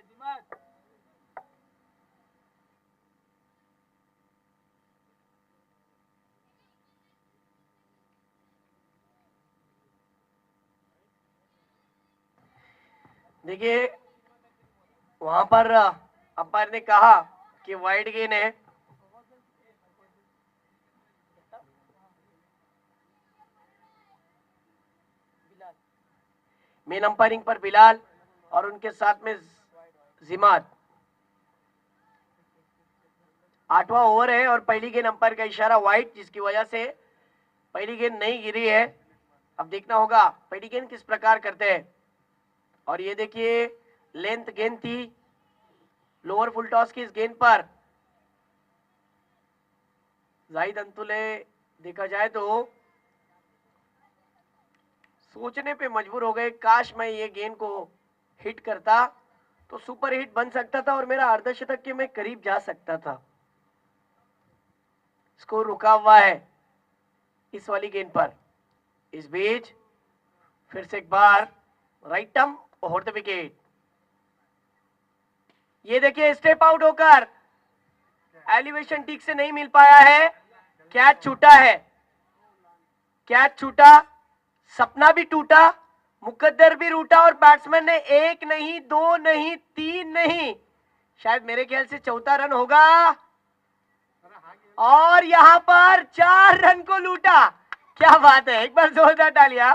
Speaker 2: दिमाग।
Speaker 1: देखिए वहां पर अंपायर ने कहा कि वाइड गेंद है। मेन अंपायरिंग पर बिलाल और उनके साथ में जिमात। 8वां ओवर है और पहली गेंद अंपायर का इशारा वाइड, जिसकी वजह से पहली गेंद नहीं गिरी है। अब देखना होगा पहली गेंद किस प्रकार करते हैं। और ये देखिए लेंथ गेंद थी लोअर फुल टॉस की। इस गेंद पर जाहिद अंतुले देखा जाए तो सोचने पे मजबूर हो गए, काश मैं ये गेंद को हिट करता तो सुपर हिट बन सकता था और मेरा अर्धशतक के मैं करीब जा सकता था। स्कोर रुका हुआ है इस वाली गेंद पर। इस बीच फिर से एक बार राइट टर्म और द विकेट। ये देखिए स्टेप आउट होकर एलिवेशन ठीक से नहीं मिल पाया है, कैच छूटा है। कैच छूटा, सपना भी टूटा, मुकद्दर भी रूठा और बैट्समैन ने एक नहीं, दो नहीं, तीन नहीं, शायद मेरे ख्याल से चौथा रन होगा और यहां पर 4 रन को लूटा। क्या बात है, एक बार जोरदार तालियां।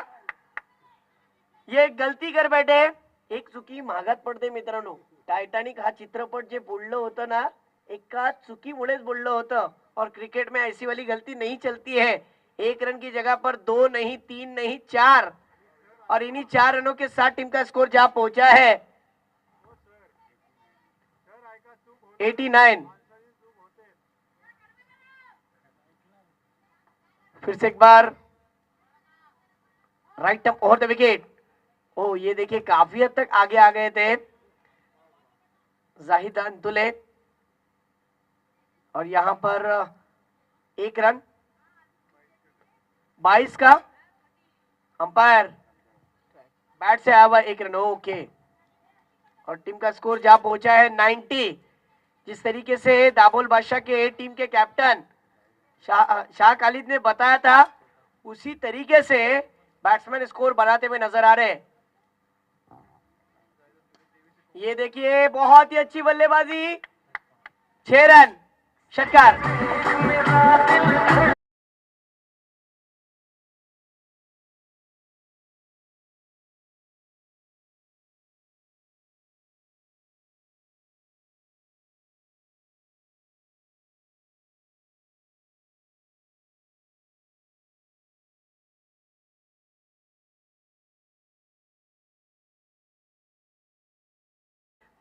Speaker 1: ये गलती कर बैठे, एक चुकी महागात पडते मित्रांनो। टायटॅनिक हा चित्रपट जे बोललं होतं ना, एका चुकीमुळेच बोललं होतं और क्रिकेट में ऐसी वाली गलती नहीं चलती है। 1 रन की जगह पर 2 नहीं, 3 नहीं, 4 और इन्हीं 4 रनों के साथ टीम का स्कोर जहां पहुंचा है 89। फिर से एक बार right term over the wicket. ओ ये देखिए काफी हद तक आगे आ गए थे जाहिद अंतुले और यहां पर 1 रन 22 का अंपायर बैट से आया हुआ 1 रन। ओके, और टीम का स्कोर जहां पहुंचा है 90। जिस तरीके से दाबोल बादशाह के टीम के कैप्टन शाह खालिद ने बताया था, उसी तरीके से बैट्समैन स्कोर बनाते हुए नजर आ रहे हैं। ये देखिए बहुत ही अच्छी बल्लेबाजी, 6 रन, षटकार।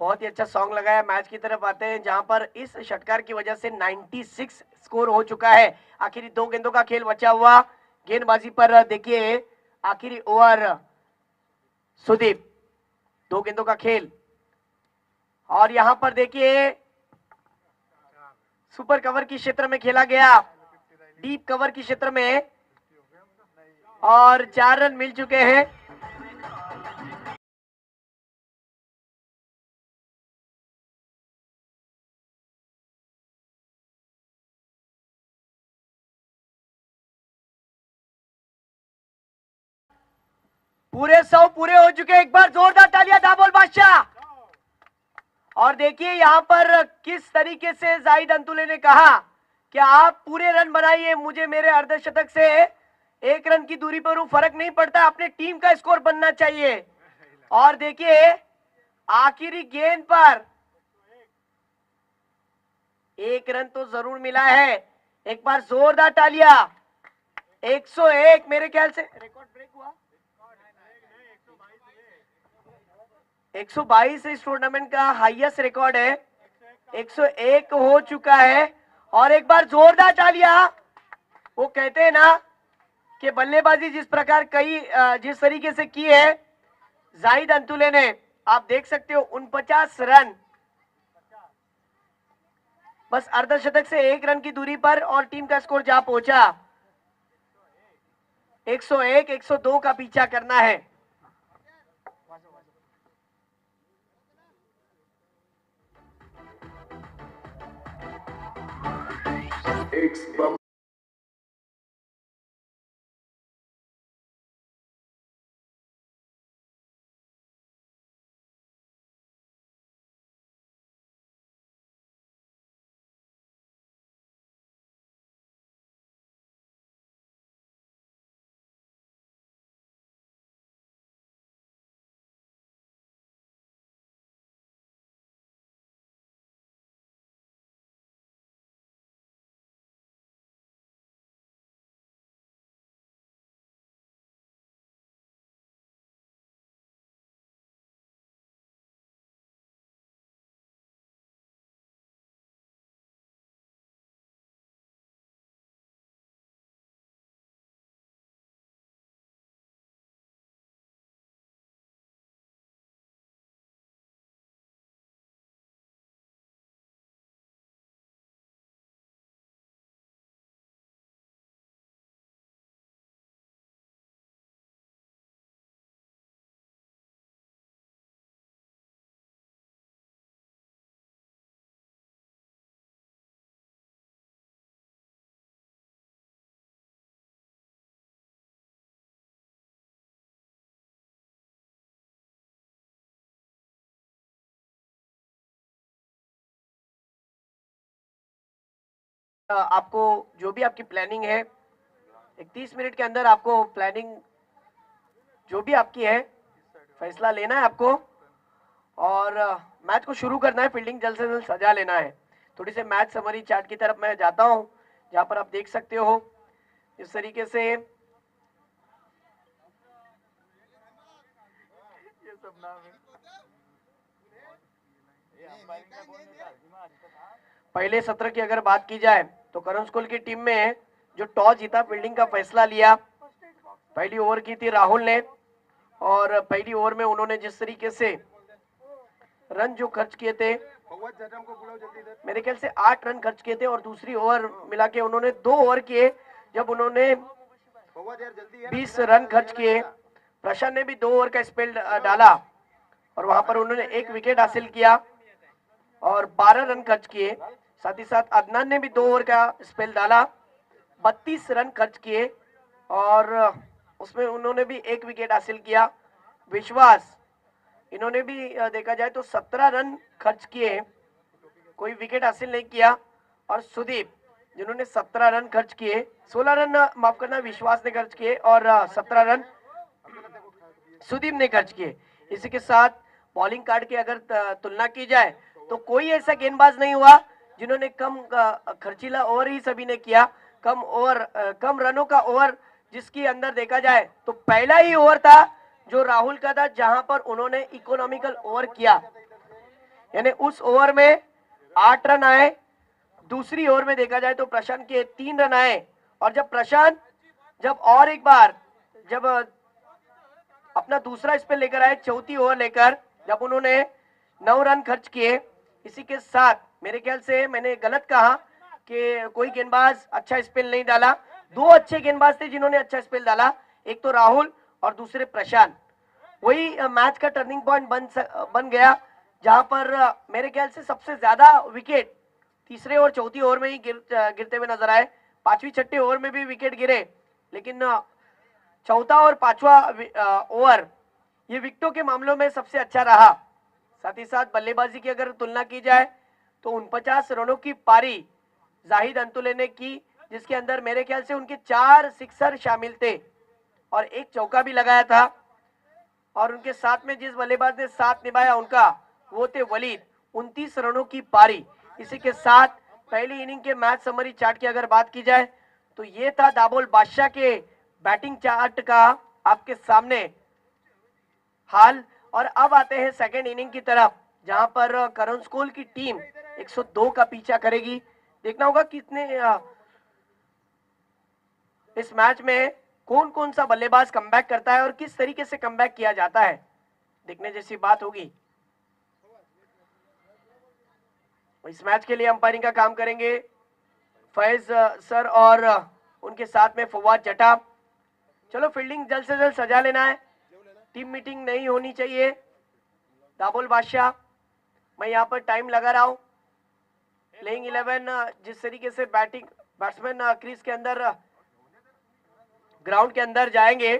Speaker 1: बहुत ही अच्छा सॉन्ग लगाया। मैच की तरफ आते हैं जहां पर इस षटकार की वजह से 96 स्कोर हो चुका है। आखिरी 2 गेंदों का खेल बचा हुआ। गेंदबाजी पर देखिए आखिरी ओवर सुदीप, 2 गेंदों का खेल और यहां पर देखिए सुपर कवर की क्षेत्र में खेला गया, डीप कवर की क्षेत्र में और 4 रन मिल चुके हैं। पूरे 100 पूरे हो चुके। एक बार जोरदार तालियां दाबोल बादशाह। और देखिए यहाँ पर किस तरीके से जाहिद अंतुले ने कहा कि आप पूरे रन बनाइए, मुझे मेरे अर्धशतक से 1 रन की दूरी पर हूं, फर्क नहीं पड़ता, अपने टीम का स्कोर बनना चाहिए। और देखिए आखिरी गेंद पर 1 रन तो जरूर मिला है। एक बार जोरदार तालियां। 101 मेरे ख्याल से रिकॉर्ड ब्रेक हुआ। 122 इस टूर्नामेंट का हाईएस्ट रिकॉर्ड है। 101 हो चुका है। और एक बार जोरदार तालियां। वो कहते हैं ना कि बल्लेबाजी जिस प्रकार जिस तरीके से की है जाहिद अंतुले ने, आप देख सकते हो 49 रन, बस अर्धशतक से 1 रन की दूरी पर, और टीम का स्कोर जा पहुंचा 101, 102 का पीछा करना है। आपको जो भी आपकी प्लानिंग है 31 मिनट के अंदर आपको प्लानिंग जो भी आपकी है फैसला लेना है आपको, और मैच को शुरू करना है, फील्डिंग जल्द से जल्द सजा लेना है। थोड़ी से मैच समरी चार्ट की तरफ मैं जाता हूं, जहां पर आप देख सकते हो इस तरीके से
Speaker 2: ये सब नाम है।
Speaker 1: पहले सत्र की अगर बात की जाए तो करण स्कूल की टीम में जो टॉस जीता, फील्डिंग का फैसला लिया, पहली ओवर की थी राहुल ने, और पहली ओवर में उन्होंने जिस तरीके से रन जो खर्च किए थे, मेरे ख्याल से 8 रन खर्च किए थे, और दूसरी ओवर मिला के उन्होंने 2 ओवर किए, जब उन्होंने 20 रन खर्च किए। प्रशांत ने भी 2 ओवर का स्पेल डाला, और वहां पर उन्होंने 1 विकेट हासिल किया और 12 रन खर्च किए। साथ ही साथ अदनान ने भी 2 ओवर का स्पेल डाला, 32 रन खर्च किए, और उसमें उन्होंने भी 1 विकेट हासिल किया। विश्वास, इन्होंने भी देखा जाए तो 17 रन खर्च किए, कोई विकेट हासिल नहीं किया। और सुदीप, जिन्होंने 17 रन खर्च किए, 16 रन माफ करना विश्वास ने खर्च किए, और 17 रन सुदीप ने खर्च किए। इसी के साथ बॉलिंग कार्ड की अगर तुलना की जाए तो कोई ऐसा गेंदबाज नहीं हुआ जिन्होंने कम खर्चीला ओवर ही सभी ने किया। कम रनों का ओवर जिसके अंदर देखा जाए तो पहला ही ओवर था जो राहुल का था, जहां पर उन्होंने इकोनॉमिकल ओवर किया, यानी उस ओवर में 8 रन आए। दूसरी ओवर में देखा जाए तो प्रशांत के 3 रन आए, और जब और एक बार जब अपना दूसरा स्पेल लेकर आए, चौथी ओवर लेकर, जब उन्होंने 9 रन खर्च किए। इसी के साथ मेरे ख्याल से मैंने गलत कहा कि कोई गेंदबाज अच्छा स्पेल नहीं डाला, 2 अच्छे गेंदबाज थे जिन्होंने अच्छा स्पेल डाला, एक तो राहुल और दूसरे प्रशांत। वही मैच का टर्निंग पॉइंट बन गया, जहां पर मेरे ख्याल से सबसे ज्यादा विकेट तीसरे और चौथी ओवर में ही गिरते हुए नजर आए। 5वीं 6ठी ओवर में भी विकेट गिरे, लेकिन चौथा और 5वां ओवर ये विकेटों के मामलों में सबसे अच्छा रहा। साथ ही साथ बल्लेबाजी की अगर तुलना की जाए तो 49 रनों की पारी जाहिद अंतुले ने की, जिसके अंदर मेरे ख्याल से उनके 4 सिक्सर शामिल थे और एक चौका भी लगाया था। और उनके साथ में जिस बल्लेबाज ने साथ निभाया उनका वो थे वलीद। 29 रनों की पारी। इसी के साथ पहली इनिंग के मैच समरी चार्ट की अगर बात की जाए तो ये था दाबोल बादशाह के बैटिंग चार्ट का आपके सामने हाल। और अब आते हैं सेकेंड इनिंग की तरफ, जहां पर करण स्कूल की टीम 102 का पीछा करेगी। देखना होगा कितने इस मैच में कौन कौन सा बल्लेबाज कमबैक करता है और किस तरीके से कमबैक किया जाता है, देखने जैसी बात होगी। इस मैच के लिए अंपायरिंग का काम करेंगे फैज सर और उनके साथ में फवाद जटा। चलो फील्डिंग जल्द से जल्द सजा लेना है, टीम मीटिंग नहीं होनी चाहिए। दाबोल बादशाह, मैं यहाँ पर टाइम लगा रहा हूँ। प्लेइंग 11 जिस तरीके से बैटिंग बैट्समैन क्रीज के अंदर ग्राउंड के अंदर जाएंगे,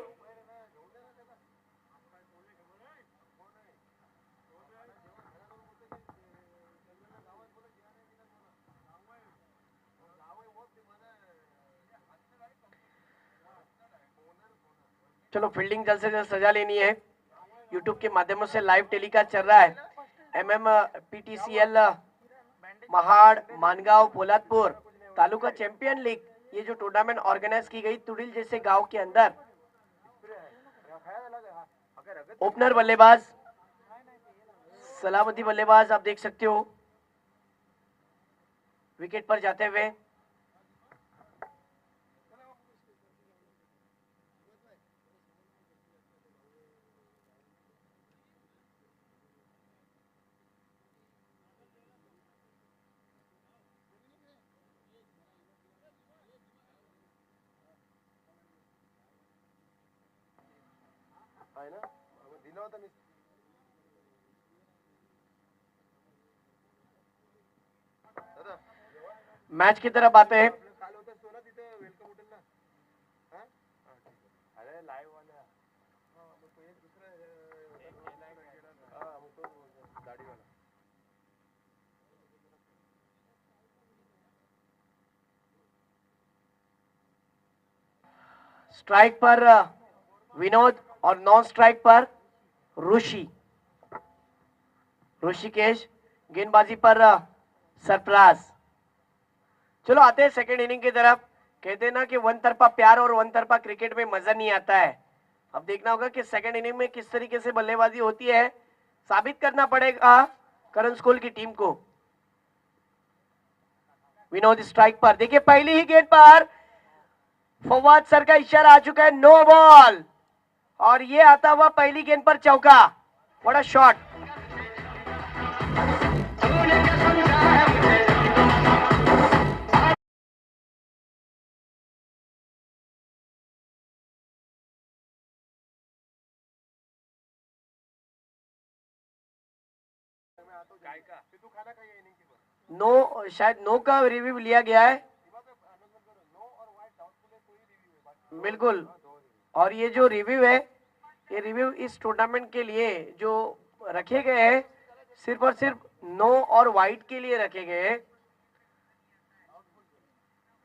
Speaker 1: चलो फील्डिंग जल्द से जल्द सजा लेनी है। यूट्यूब के माध्यमों से लाइव टेलीकास्ट चल रहा है। MMPTCL Mahad, Mangaon, Poladpur taluka champion league, ये जो टूर्नामेंट ऑर्गेनाइज की गई तुड़िल जैसे गांव के अंदर। ओपनर बल्लेबाज सलामती बल्लेबाज आप देख सकते हो विकेट पर जाते हुए। मैच की तरफ आते हैं। स्ट्राइक पर विनोद और नॉन स्ट्राइक पर ऋषिकेश, गेंदबाजी पर सरफराज। चलो आते हैं सेकेंड इनिंग की तरफ। कहते हैं ना कि वन तरफा प्यार और वन तरफा क्रिकेट में मजा नहीं आता है। अब देखना होगा कि सेकेंड इनिंग में किस तरीके से बल्लेबाजी होती है, साबित करना पड़ेगा करण स्कूल की टीम को। विनोद स्ट्राइक पर, देखिए पहली ही गेंद पर फवाद सर का इशारा आ चुका है, नो बॉल, और ये आता हुआ पहली गेंद पर चौका। बड़ा शॉट। नो, शायद नो का रिव्यू लिया गया है, बिल्कुल। और ये जो रिव्यू है, ये रिव्यू इस टूर्नामेंट के लिए जो रखे गए हैं सिर्फ और सिर्फ नो और वाइट के लिए रखे गए हैं।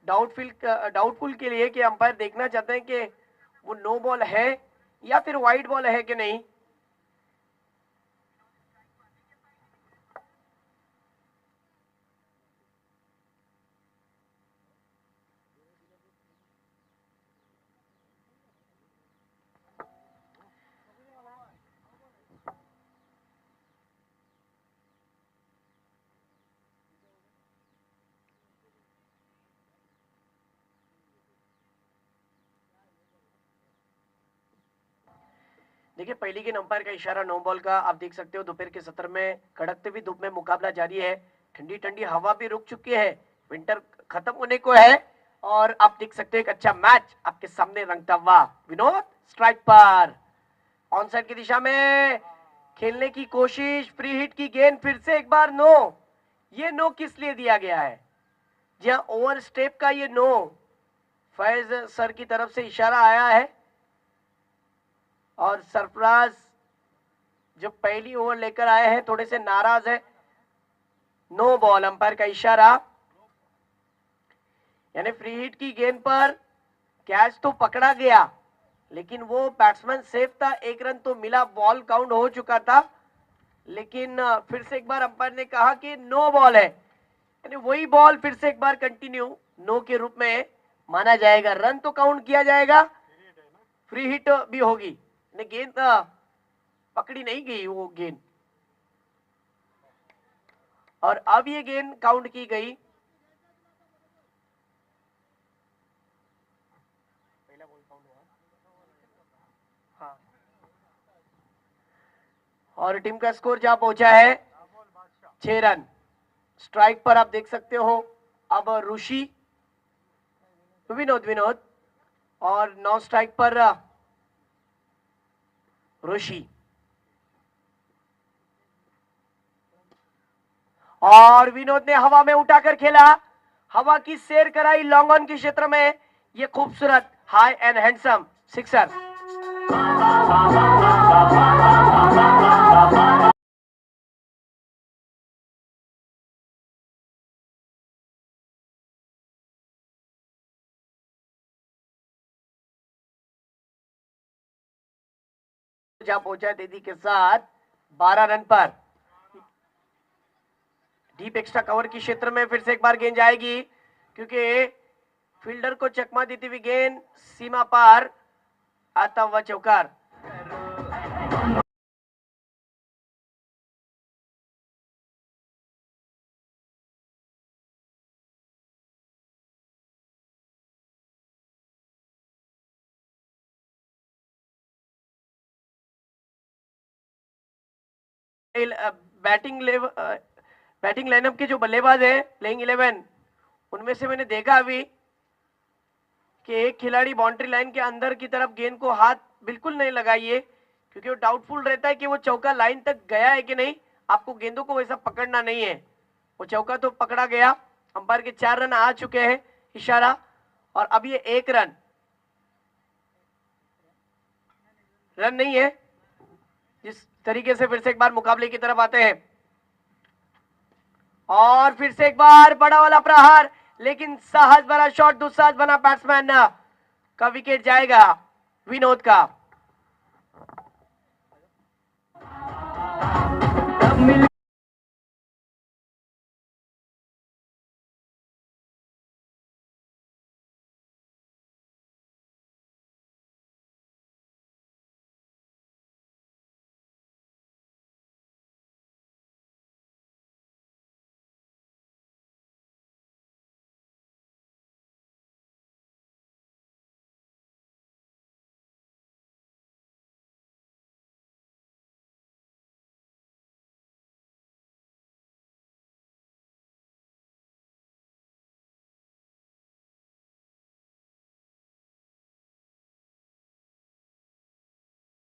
Speaker 1: डाउटफुल के लिए कि अंपायर देखना चाहते हैं कि वो नो बॉल है या फिर वाइट बॉल है कि नहीं। देखिए पहली गेंद अंपायर का इशारा नो बॉल का। आप देख सकते हो दोपहर के सत्र में कड़कते हुई धूप में मुकाबला जारी है। ठंडी ठंडी हवा भी रुक चुकी है, विंटर खत्म होने को है और आप देख सकते हो एक अच्छा मैच आपके सामने रंगता हुआ। विनोद स्ट्राइक पर, ऑन साइड की दिशा में खेलने की कोशिश, फ्री हिट की गेंद, फिर से एक बार नो। ये नो किस लिए दिया गया है? जी हाँ, ओवर स्टेप का ये नो फैज सर की तरफ से इशारा आया है और सरफराज जो पहली ओवर लेकर आए हैं थोड़े से नाराज है। नो बॉल, अंपायर का इशारा। यानी फ्री हिट की गेंद पर कैच तो पकड़ा गया, लेकिन वो बैट्समैन सेफ था, 1 रन तो मिला, बॉल काउंट हो चुका था, लेकिन फिर से एक बार अंपायर ने कहा कि नो बॉल है, यानी वही बॉल फिर से एक बार कंटिन्यू नो के रूप में माना जाएगा। रन तो काउंट किया जाएगा, फ्री हिट भी होगी, गेंद पकड़ी नहीं गई वो गेंद, और अब ये गेंद काउंट की गई। पहला बॉल काउंट हुआ। हाँ, और टीम का स्कोर जहां पहुंचा है 6 रन। स्ट्राइक पर आप देख सकते हो अब ऋषि, विनोद, और 9 स्ट्राइक पर ऋषि, और विनोद ने हवा में उठाकर खेला, हवा की सैर कराई लॉन्ग ऑन के क्षेत्र में। ये खूबसूरत हाई एंड हैंडसम सिक्सर। जहां पहुंचा तेजी के साथ 12 रन पर। डीप एक्स्ट्रा कवर की क्षेत्र में फिर से एक बार गेंद जाएगी, क्योंकि फील्डर को चकमा देती हुई गेंद सीमा पार आता हुआ चौकार। बैटिंग लाइनअप के जो बल्लेबाज है प्लेइंग 11, उनमें से मैंने देखा अभी कि एक खिलाड़ी बाउंड्री लाइन के अंदर की तरफ गेंद को हाथ बिल्कुल नहीं लगाइए, क्योंकि वो डाउटफुल रहता है कि वो चौका लाइन तक गया है कि नहीं। आपको गेंदों को वैसा पकड़ना नहीं है। वो चौका तो पकड़ा गया, अंपायर के 4 रन आ चुके हैं, इशारा, और अब ये 1 रन नहीं है। जिस तरीके से फिर से एक बार मुकाबले की तरफ आते हैं, और फिर से एक बार बड़ा वाला प्रहार, लेकिन साहस भरा शॉट, दुस्साहस बना बैट्समैन का विकेट जाएगा विनोद का।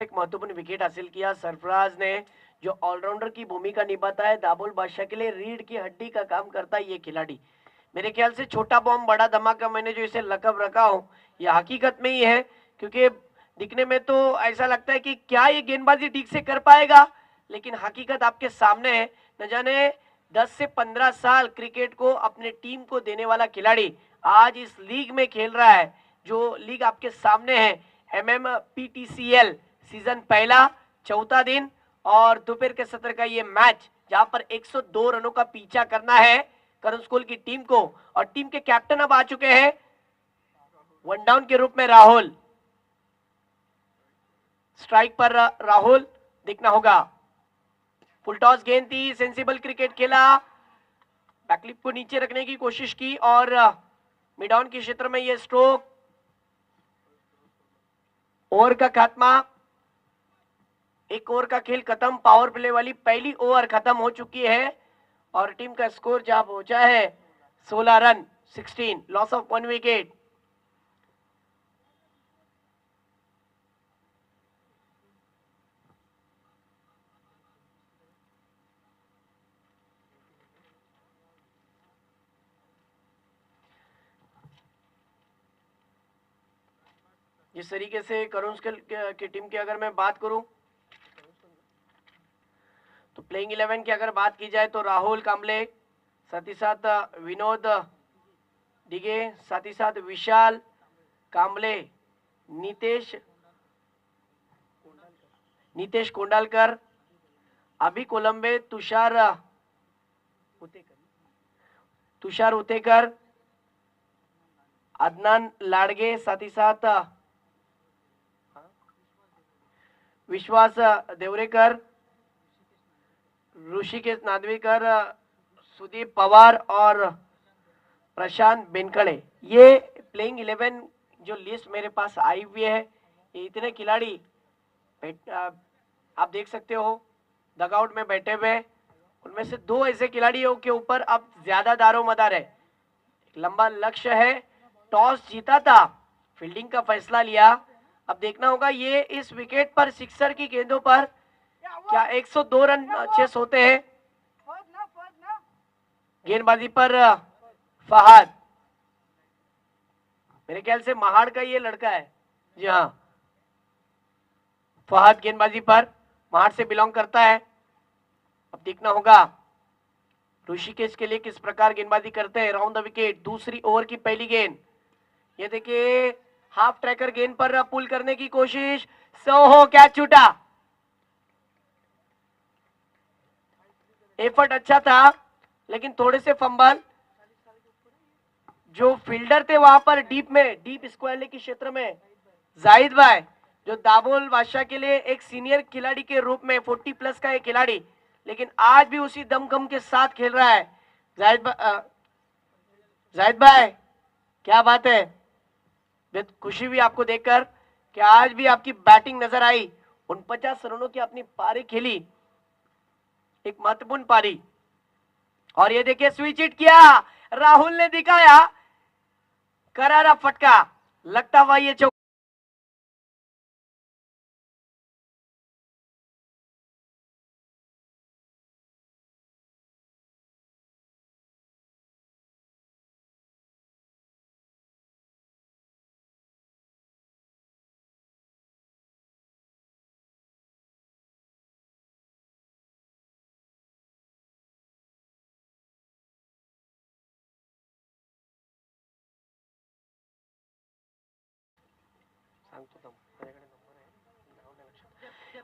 Speaker 1: एक महत्वपूर्ण विकेट हासिल किया सरफराज ने, जो ऑलराउंडर की भूमिका निभाता है, दाबोल बादशाह के लिए रीढ़ की हड्डी का काम करता है ये खिलाड़ी। मेरे ख्याल से छोटा बॉम्ब बड़ा धमाका, मैंने जो इसे लकब रखा हूं, यह हकीकत में ही है, क्योंकि दिखने में तो ऐसा लगता है कि क्या ये गेंदबाजी ठीक से कर पाएगा, लेकिन हकीकत आपके सामने है। न जाने 10 से 15 साल क्रिकेट को अपने टीम को देने वाला खिलाड़ी आज इस लीग में खेल रहा है, जो लीग आपके सामने है, MMPTCL सीजन पहला, चौथा दिन, और दोपहर के सत्र का ये मैच, जहां पर 102 रनों का पीछा करना है करण स्कूल की टीम को, और टीम के कैप्टन अब आ चुके हैं वन डाउन के रूप में राहुल। स्ट्राइक पर राहुल दिखना होगा। फुल टॉस गेंद थी, सेंसिबल क्रिकेट खेला, बैकलिप को नीचे रखने की कोशिश की, और मिड ऑन के क्षेत्र में यह स्ट्रोक। ओवर का खात्मा, एक ओवर का खेल खत्म, पावर प्ले वाली पहली ओवर खत्म हो चुकी है, और टीम का स्कोर जहां पहुंचा है 16 रन, 16, लॉस ऑफ 1 विकेट। जिस तरीके से करुण की टीम की अगर मैं बात करूं, तो प्लेइंग 11 की अगर बात की जाए तो राहुल कांबले, साथ ही साथ विनोद डिगे, साथ ही साथ विशाल कांबले, नितेश कोंडालकर, अभी कोलंबे, तुषार उतेकर, अदनान लाडगे, साथ ही साथ विश्वास देवरेकर, ऋषिकेश नादवीकर, सुदीप पवार और प्रशांत बेनकड़े। ये प्लेइंग 11 जो लिस्ट मेरे पास आई हुई है, ये इतने खिलाड़ी आप देख सकते हो डगआउट में बैठे हुए। उनमें से 2 ऐसे खिलाड़ियों के ऊपर अब ज्यादा दारोमदार है। एक लंबा लक्ष्य है, टॉस जीता था, फील्डिंग का फैसला लिया। अब देखना होगा ये इस विकेट पर सिक्सर की गेंदों पर क्या 102 रन चेस होते हैं। गेंदबाजी पर फहाद, मेरे ख्याल से महाड़ का ये लड़का है। जी हाँ, फहाद गेंदबाजी पर महाड़ से बिलोंग करता है। अब देखना होगा ऋषिकेश के लिए किस प्रकार गेंदबाजी करते हैं। राउंड द विकेट, दूसरी ओवर की पहली गेंद। ये देखिए हाफ ट्रैकर गेंद पर पुल करने की कोशिश, सोहो कैच छूटा। एफर्ट अच्छा था लेकिन थोड़े से फंबल। जो फील्डर थे वहां पर डीप स्क्वायर लेग के क्षेत्र में जाहिद भाई, जो दाबोल बादशाह के लिए एक सीनियर खिलाड़ी के रूप में 40 प्लस का एक खिलाड़ी, लेकिन आज भी उसी दमखम के साथ खेल रहा है। जाहिद भाई क्या बात है, खुशी हुई आपको देखकर कि आज भी आपकी बैटिंग नजर आई। 49 रनों की अपनी पारी खेली, एक महत्वपूर्ण पारी। और ये देखिए स्विच हिट किया, राहुल ने दिखाया करारा फटका, लगता हुआ ये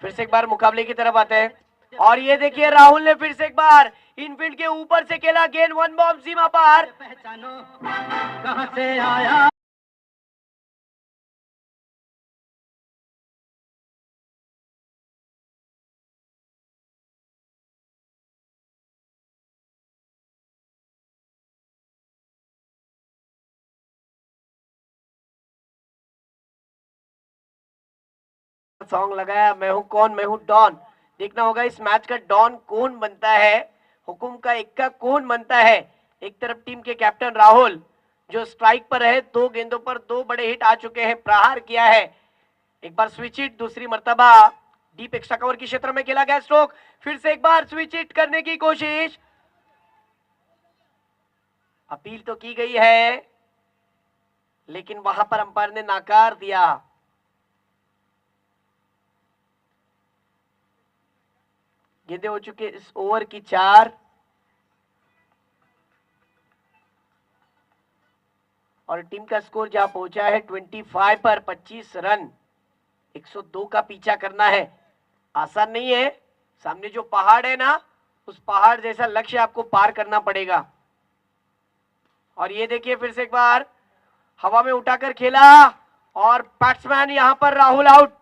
Speaker 1: फिर से एक बार मुकाबले की तरफ आते हैं। और ये देखिए राहुल ने फिर से एक बार इनफील्ड के ऊपर से खेला गेंद, 1 बॉम्ब सीमा पार। पहचानो कहां से आया। सॉन्ग लगाया, मैं हूं कौन मैं हूं डॉन। देखना होगा इस मैच का डॉन कौन बनता है, हुकुम का इक्का कौन बनता है। एक तरफ टीम के कैप्टन राहुल जो स्ट्राइक पर है, 2 गेंदों पर 2 बड़े हिट आ चुके हैं, प्रहार किया है। एक बार स्विच हिट, दूसरी मर्तबा डीप एक्स्ट्रा कवर के क्षेत्र में खेला गया स्ट्रोक, फिर से एक बार स्विच हिट करने की कोशिश। अपील तो की गई है लेकिन वहां पर अंपायर ने नाकार दिया। गेंदें हो चुके इस ओवर की 4 और टीम का स्कोर जहां पहुंचा है 25 पर 25 रन। 102 का पीछा करना है, आसान नहीं है। सामने जो पहाड़ है ना, उस पहाड़ जैसा लक्ष्य आपको पार करना पड़ेगा। और ये देखिए फिर से एक बार हवा में उठाकर खेला और बैट्समैन यहां पर राहुल आउट।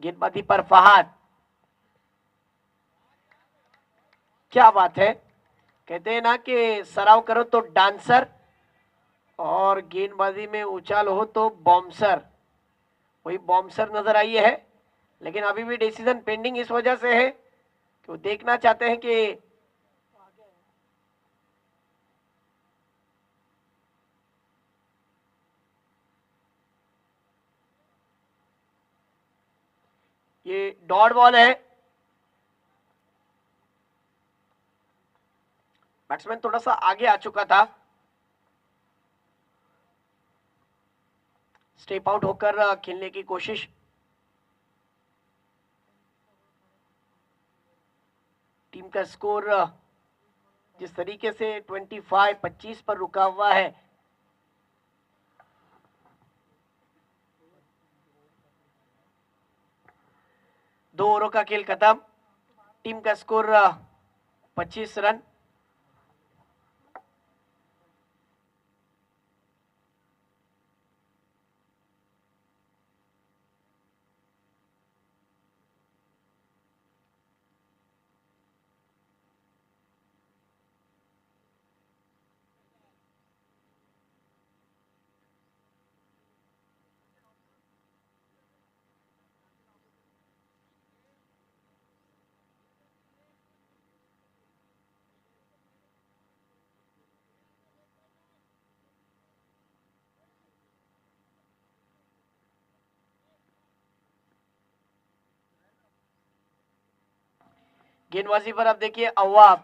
Speaker 1: गेंदबाजी पर फहाद, क्या बात है, कहते हैं ना कि सराव करो तो डांसर और गेंदबाजी में उछाल हो तो बॉम्सर, वही बॉम्सर नजर आई है। लेकिन अभी भी डिसीजन पेंडिंग इस वजह से है कि वो देखना चाहते हैं कि ये डॉट बॉल है। बैट्समैन थोड़ा सा आगे आ चुका था, स्टेप आउट होकर खेलने की कोशिश। टीम का स्कोर जिस तरीके से 25 पर रुका हुआ है, दो ओवरों का खेल खत्म, टीम का स्कोर 25 रन। गेंदबाजी पर अब देखिए अव्वाब,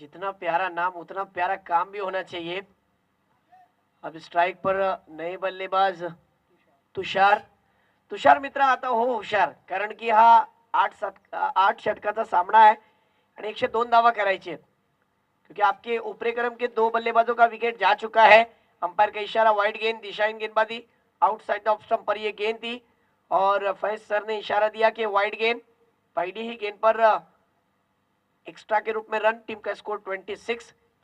Speaker 1: जितना प्यारा नाम उतना प्यारा काम भी होना चाहिए। अब स्ट्राइक पर नए बल्लेबाज तुषार, तुषार मित्र आता हो हुशार, कारण की हा 8 षटकाचा सामना आहे आणि 102 धावा करायची आहेत, क्योंकि आपके ऊपरी क्रम के 2 बल्लेबाजों का विकेट जा चुका है। अंपायर का इशारा, वाइड गेंद, दिशाहीन गेंदबाजी, आउटसाइड ऑफ स्टंप पर ये गेंद थी और फैज सर ने इशारा दिया कि वाइड गेंद, पहली ही गेंद पर एक्स्ट्रा के रूप में रन। टीम का स्कोर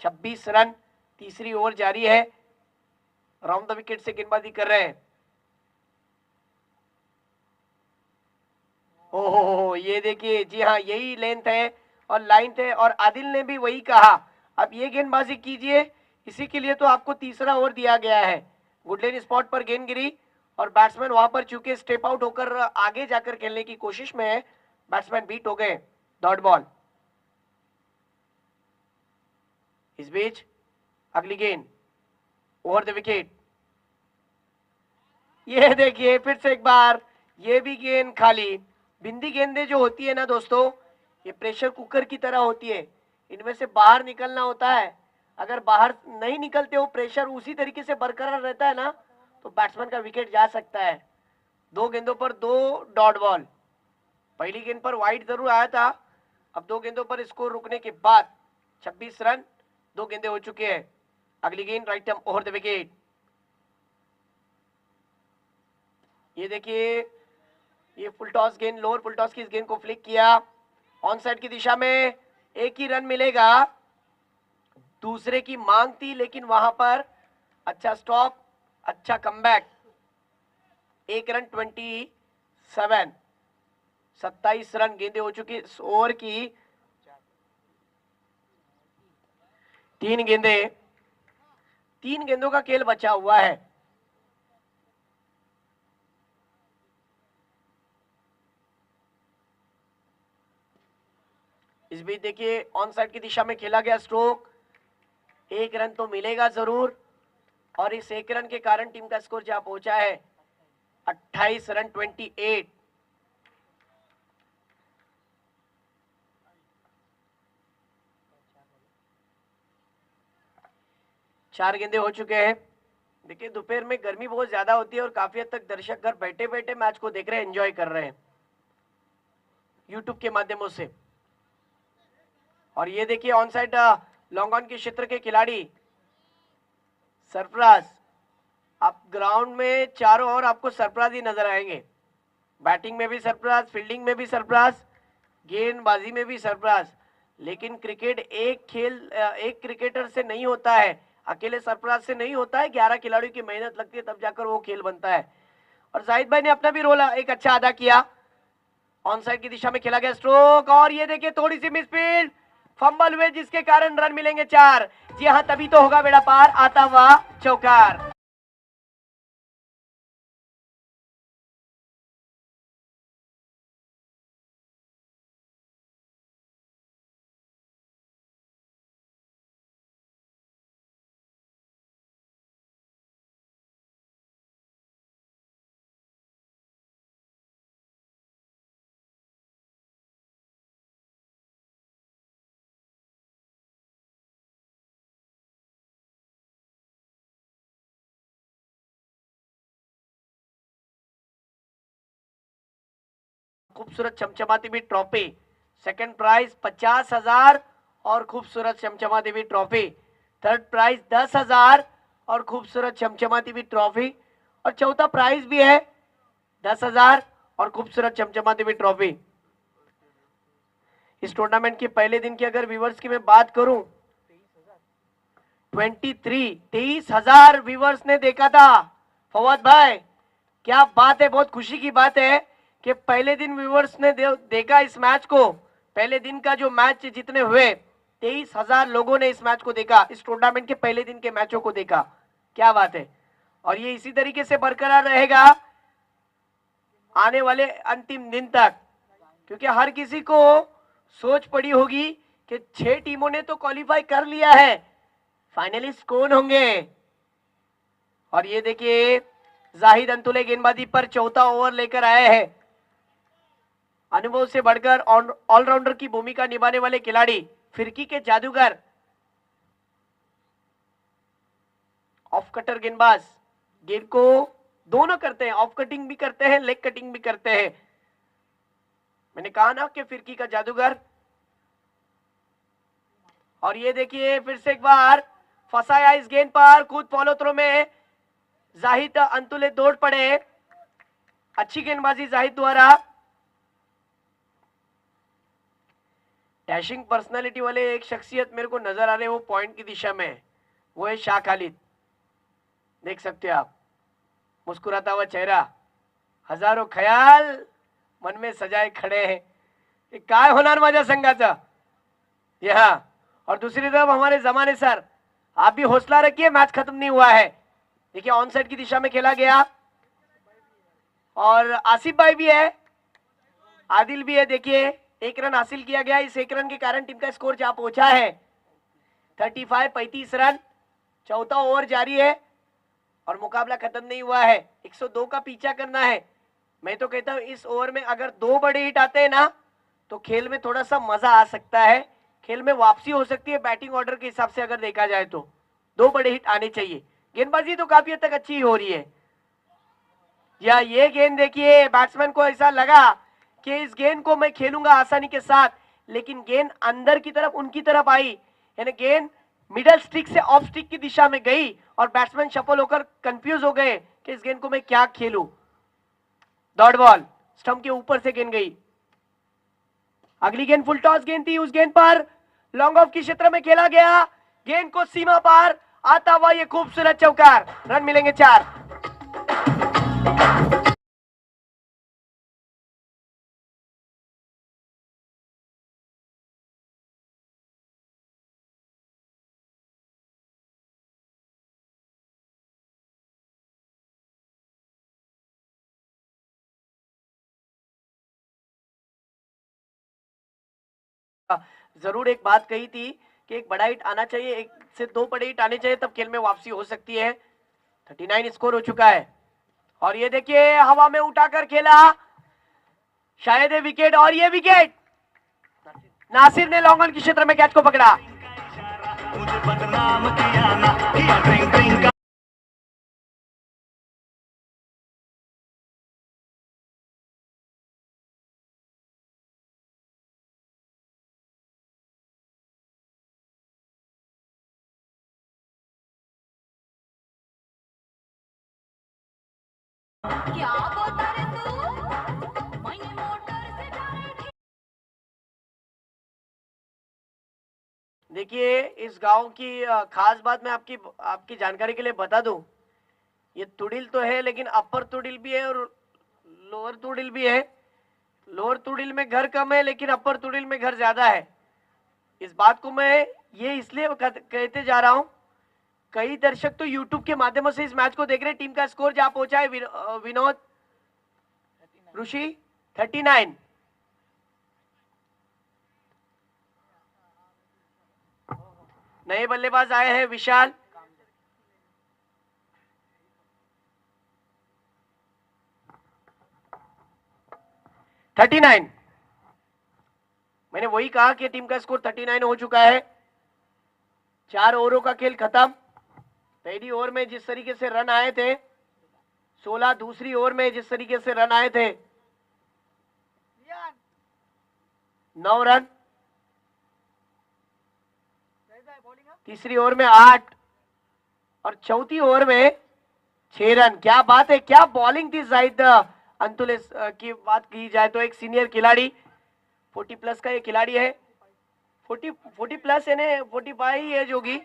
Speaker 1: 26 रन, तीसरी ओवर जारी है, राउंड द विकेट से गेंदबाजी कर रहे हैं। ओहो, ये देखिए, जी हाँ यही लेंथ है और लाइन है और आदिल ने भी वही कहा। अब ये गेंदबाजी कीजिए, इसी के लिए तो आपको तीसरा ओवर दिया गया है। गुडलेन स्पॉट पर गेंद गिरी और बैट्समैन वहां पर चूंकि स्टेप आउट होकर आगे जाकर खेलने की कोशिश में है, बैट्समैन बीट हो गए। डॉट बॉल, इस बीच अगली गेंद ओवर द विकेट, ये देखिए फिर से एक बार ये भी गेंद खाली। बिंदी गेंदें जो होती है ना दोस्तों, ये प्रेशर कुकर की तरह होती है, इनमें से बाहर निकलना होता है। अगर बाहर नहीं निकलते हो, प्रेशर उसी तरीके से बरकरार रहता है ना, तो बैट्समैन का विकेट जा सकता है। 2 गेंदों पर 2 डॉट बॉल, पहली गेंद पर वाइड जरूर आया था, अब 2 गेंदों पर स्कोर रुकने के बाद 26 रन, 2 गेंदे हो चुके हैं। अगली गेंद right arm over the wicket, ये देखिए ये फुल टॉस गेंद, लोअर फुल टॉस की इस गेंद को फ्लिक किया ऑन साइड की दिशा में, एक ही रन मिलेगा, दूसरे की मांग थी लेकिन वहां पर अच्छा स्टॉप, अच्छा कमबैक। 1 रन 27 रन गेंदे हो चुकी इस ओवर की, 3 गेंदे, 3 गेंदों का खेल बचा हुआ है। इस बीच देखिए ऑन साइड की दिशा में खेला गया स्ट्रोक, 1 रन तो मिलेगा जरूर और इस 1 रन के कारण टीम का स्कोर जहां पहुंचा है 28 रन 28। चार गेंदे हो चुके हैं। देखिए दोपहर में गर्मी बहुत ज्यादा होती है और काफी हद तक दर्शक घर बैठे बैठे मैच को देख रहे हैं, एंजॉय कर रहे हैं यूट्यूब के माध्यमों से। और ये देखिए ऑन साइड लॉन्ग ऑन के क्षेत्र के खिलाड़ी सरफराज, आप ग्राउंड में चारों ओर आपको सरफराज ही नजर आएंगे, बैटिंग में भी सरफराज, फील्डिंग में भी सरफराज, गेंदबाजी में भी सरफराज। लेकिन क्रिकेट एक क्रिकेटर से नहीं होता है, अकेले सरफराज से नहीं होता है, 11 खिलाड़ियों की मेहनत लगती है तब जाकर वो खेल बनता है। और जाहिद भाई ने अपना भी रोल एक अच्छा अदा किया। ऑन साइड की दिशा में खेला गया स्ट्रोक, और ये देखिए थोड़ी सी मिसफील्ड, फंबल हुए जिसके कारण रन मिलेंगे 4। जी हाँ, तभी तो होगा बेड़ा पार, आता हुआ चौकार। खूबसूरत चमचमाती हुई ट्रॉफी, सेकंड प्राइज 50,000 और खूबसूरत चमचमाती हुई ट्रॉफी। थर्ड प्राइज 10,000 और खूबसूरत चमचमाती हुई ट्रॉफी। और चौथा प्राइज भी है 10,000 और खूबसूरत चमचमाती हुई ट्रॉफी। इस टूर्नामेंट के पहले दिन की अगर व्यूवर्स की मैं बात करूं, 23,000 व्यूवर्स ने देखा था। फवाद भाई, क्या बात है, बहुत खुशी की बात है कि पहले दिन व्यूवर्स ने देखा इस मैच को। पहले दिन का जो मैच जितने हुए, 23,000 लोगों ने इस मैच को देखा, इस टूर्नामेंट के पहले दिन के मैचों को देखा। क्या बात है। और ये इसी तरीके से बरकरार रहेगा आने वाले अंतिम दिन तक, क्योंकि हर किसी को सोच पड़ी होगी कि 6 टीमों ने तो क्वालिफाई कर लिया है, फाइनलिस्ट कौन होंगे। और ये देखिए जाहिद अंतुले गेंदबाजी पर चौथा ओवर लेकर आए हैं। अनुभव से बढ़कर ऑलराउंडर की भूमिका निभाने वाले खिलाड़ी, फिरकी के जादूगर, ऑफ कटर गेंदबाज, गेंद को दोनों करते हैं, ऑफ कटिंग भी करते हैं, लेग कटिंग भी करते हैं। मैंने कहा ना कि फिरकी का जादूगर। और ये देखिए फिर से एक बार फंसाया इस गेंद पर, खुद फॉलो थ्रो में जाहिद अंतुले दौड़ पड़े। अच्छी गेंदबाजी जाहिद द्वारा। डैशिंग पर्सनालिटी वाले एक शख्सियत मेरे को नजर आ रहे हैं वो पॉइंट की दिशा में, वो है शाह खालिद। देख सकते हो आप, मुस्कुराता हुआ चेहरा, हजारों ख्याल मन में सजाए खड़े हैं। काय होणार माझ्या संघाचा यहाँ। और दूसरी तरफ हमारे जमाने सर, आप भी हौसला रखिए, मैच खत्म नहीं हुआ है। देखिए ऑन साइड की दिशा में खेला गया, और आसिफ भाई भी है, आदिल भी है। देखिए 1 रन हासिल किया गया, इस 1 रन के कारण टीम का स्कोर जहां पहुंचा है 35 रन। चौथा ओवर जारी है और मुकाबला खत्म नहीं हुआ है, 102 का पीछा करना है। मैं तो कहता हूं इस ओवर में अगर 2 बड़े हिट आते हैं ना, तो खेल में थोड़ा सा मजा आ सकता है, खेल में वापसी हो सकती है बैटिंग ऑर्डर के हिसाब से। अगर देखा जाए तो 2 बड़े हिट आने चाहिए। गेंदबाजी तो काफी हद तक अच्छी हो रही है। या ये गेंद देखिए, बैट्समैन को ऐसा लगा कि इस गेंद को मैं खेलूंगा आसानी के साथ, लेकिन गेंद अंदर की तरफ उनकी तरफ आई, यानी गेंद मिडल स्टिक से ऑफ स्टिक की दिशा में गई और बैट्समैन सफल होकर कंफ्यूज हो गए कि इस गेंद को मैं क्या खेलूं। डॉट बॉल, स्टंप के ऊपर से गेंद गई। अगली गेंद फुल टॉस गेंद थी, उस गेंद पर लॉन्ग ऑफ की क्षेत्र में खेला गया, गेंद को सीमा पार आता हुआ ये खूबसूरत चौकार, रन मिलेंगे 4। जरूर एक बात कही थी कि एक बड़ा हिट आना चाहिए, 1 से 2 बड़े हिट आने चाहिए, तब खेल में वापसी हो सकती है। 39 स्कोर हो चुका है। और ये देखिए हवा में उठाकर खेला, शायद है विकेट, और ये विकेट, नासिर ने लॉन्ग ऑन के क्षेत्र में कैच को पकड़ा।
Speaker 3: मुझे बदनाम किया ना, किया ड्रिंक ड्रिंक का।
Speaker 4: क्या बोलता रे तू? मैंने मोटर से जा रही थी।
Speaker 1: देखिए इस गांव की खास बात मैं आपकी आपकी जानकारी के लिए बता दूं ये तुड़िल तो है लेकिन अपर तुड़िल भी है और लोअर तुड़िल भी है। लोअर तुड़िल में घर कम है लेकिन अपर तुड़िल में घर ज्यादा है। इस बात को मैं ये इसलिए कहते जा रहा हूं, कई दर्शक तो YouTube के माध्यम से इस मैच को देख रहे हैं। टीम का स्कोर जहां पहुंचा है विनोद ऋषि 39। नए बल्लेबाज आए हैं विशाल, थर्टी नाइन। मैंने वही कहा कि टीम का स्कोर 39 हो चुका है। 4 ओवरों का खेल खत्म। पहली ओवर में जिस तरीके से रन आए थे 16, दूसरी ओवर में जिस तरीके से रन आए थे 9 रन, तीसरी ओवर में 8 और चौथी ओवर में 6 रन। क्या बात है, क्या बॉलिंग थी जाहिद अंतुल की बात की जाए तो एक सीनियर खिलाड़ी 40 प्लस का ये खिलाड़ी है। 40 प्लस यानी 45 ही एज होगी।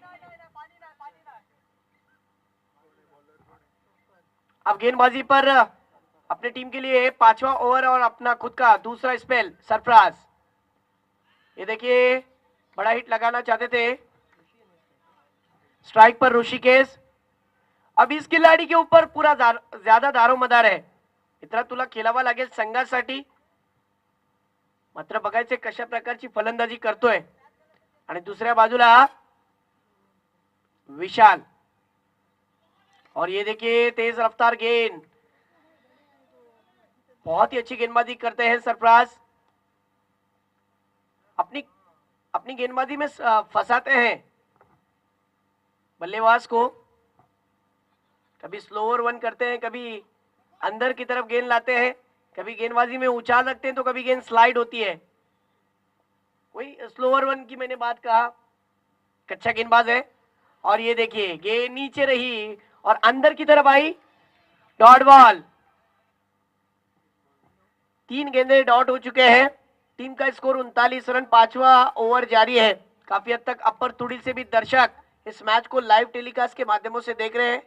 Speaker 1: अब गेंदबाजी पर अपने टीम के लिए 5वां ओवर और अपना खुद का दूसरा स्पेल सरफराज। ये देखिए बड़ा हिट लगाना चाहते थे। स्ट्राइक पर ऋषिकेश। अब इस खिलाडी के ऊपर पुरा ज्यादा दारोमदार आहे. मित्रा तुला खेळावा लागेल संघासाठी. मात्र बघायचे कशा प्रकारची फलंदाजी करतोय. आणि दुसऱ्या बाजूला विशाल. और ये देखिए तेज रफ्तार गेंद. बहुत ही अच्छी गेंदबाजी करते हैं सरफराज. अपनी गेंदबाजी में फंसाते हैं बल्लेबाज को. कभी स्लोअर वन करते हैं, कभी अंदर की तरफ गेंद लाते हैं, कभी गेंदबाजी में उछाल रखते हैं तो कभी गेंद स्लाइड होती है. वही स्लोअर वन की मैंने बात कहा. कच्चा गेंदबाज है. और ये देखिए गेंद नीचे रही और अंदर की तरफ आई. Dot ball. 3 गेंदे डॉट हो चुके हैं. टीम का स्कोर 39 रन. 5वां ओवर जारी है. काफी हद तक अपर तुड़ी से भी दर्शक इस मैच को लाइव टेलीकास्ट के माध्यमों से देख रहे हैं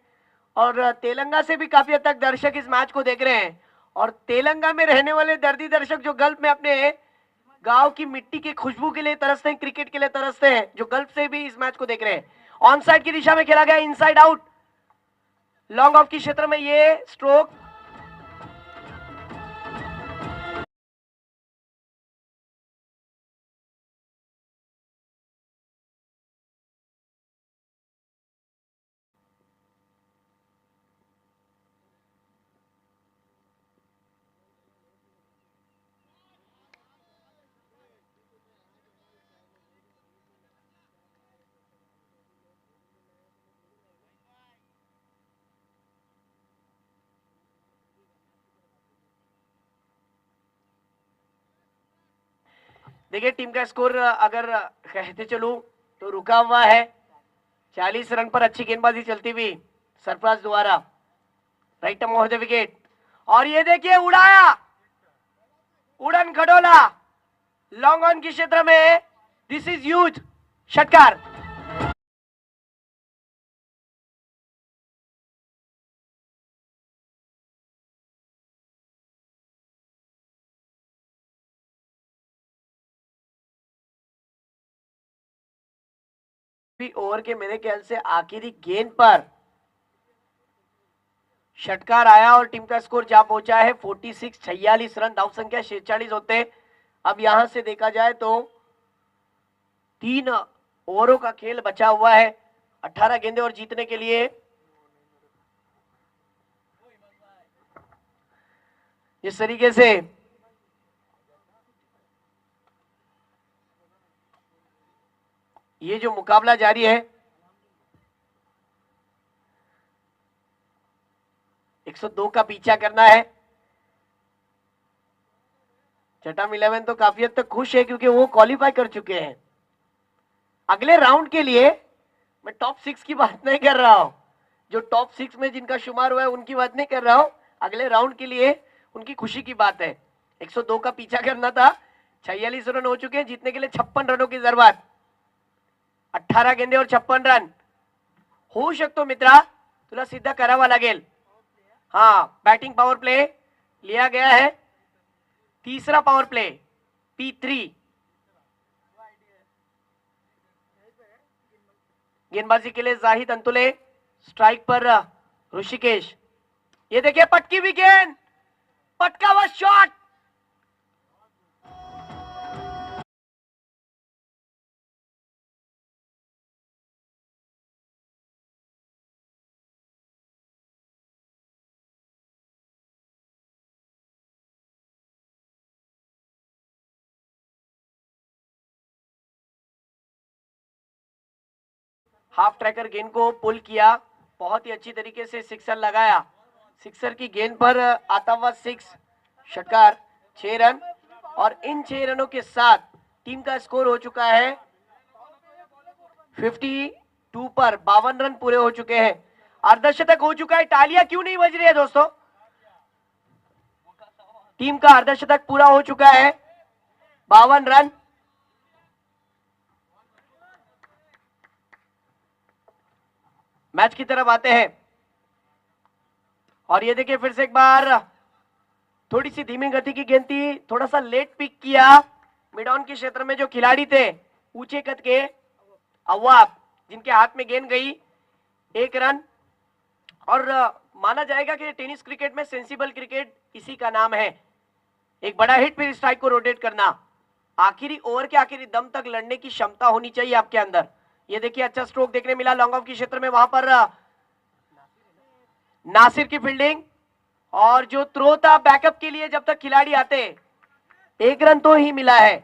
Speaker 1: और तेलंगाना से भी काफी हद तक दर्शक इस मैच को देख रहे हैं. और तेलंगाना में रहने वाले दर्दी दर्शक जो गल्फ में अपने गांव की मिट्टी की खुशबू के लिए तरसते हैं, क्रिकेट के लिए तरसते हैं, जो गल्फ से भी इस मैच को देख रहे हैं. ऑन साइड की दिशा में खेला गया. Inside out. लॉन्ग ऑफ की क्षेत्र में ये स्ट्रोक. देखिए टीम का स्कोर अगर कहते चलूं तो रुका हुआ है. 40 रन पर अच्छी गेंदबाजी चलती हुई सरफराज द्वारा. Right term of the wicket. और ये देखिए उड़ाया. उड़न खडोला. लॉन्ग ऑन की क्षेत्र में. This is huge. षटकार. ओवर के मेरे ख्याल से आखिरी गेंद पर षटकार आया और टीम का स्कोर जा पहुंचा है 46. 46 रन. दाव संख्या 46 होते. अब यहां से देखा जाए तो 3 ओवरों का खेल बचा हुआ है. 18 गेंदे और जीतने के लिए. जिस तरीके से ये जो मुकाबला जारी है 102 का पीछा करना है. चटाम 11 तो काफी हद तक खुश है क्योंकि वो क्वालिफाई कर चुके हैं अगले राउंड के लिए. मैं टॉप 6 की बात नहीं कर रहा हूं. जो टॉप 6 में जिनका शुमार हुआ है उनकी बात नहीं कर रहा हूं. अगले राउंड के लिए उनकी खुशी की बात है. 102 का पीछा करना था. 46 रन हो चुके हैं. जीतने के लिए 56 रनों की जरूरत. 18 गेंदे और 56 रन होऊ शकतो मित्रा. तुला सिद्ध करावा लागेल. हा, बॅटिंग पॉवर प्ले लिया गया है. तीसरा पावर प्ले P3. गेंदबाजी के लिए जाहिद अंतुले, स्ट्राइक पर ऋषिकेश. ये देखिए पटकी हुई गेंद, पटका हुआ शॉट. हाफ ट्रैकर गेंद को पुल किया, बहुत ही अच्छी तरीके से सिक्सर लगाया. सिक्सर की गेंद पर आता हुआ 6 षटकार, 6 रन. और इन 6 रनों के साथ टीम का स्कोर हो चुका है 52 पर. 52 रन पूरे हो चुके हैं. अर्धशतक हो चुका है. तालियां क्यों नहीं बज रही है दोस्तों? टीम का अर्धशतक पूरा हो चुका है. 52 रन. मैच की तरफ आते हैं और ये देखिए फिर से एक बार थोड़ी सी धीमी गति की गेंद थी, थोड़ा सा लेट पिक किया. मिड ऑन के क्षेत्र में जो खिलाड़ी थे ऊंचे कद के अव्वाब, जिनके हाथ में गेंद गई, 1 रन. और माना जाएगा कि टेनिस क्रिकेट में सेंसिबल क्रिकेट इसी का नाम है. एक बड़ा हिट फिर स्ट्राइक को रोटेट करना. आखिरी ओवर के आखिरी दम तक लड़ने की क्षमता होनी चाहिए आपके अंदर. ये देखिए अच्छा स्ट्रोक देखने मिला लॉन्ग ऑफ के क्षेत्र में. वहां पर नासिर की फील्डिंग और जो थ्रो था बैकअप के लिए, जब तक खिलाड़ी आते 1 रन तो ही मिला है.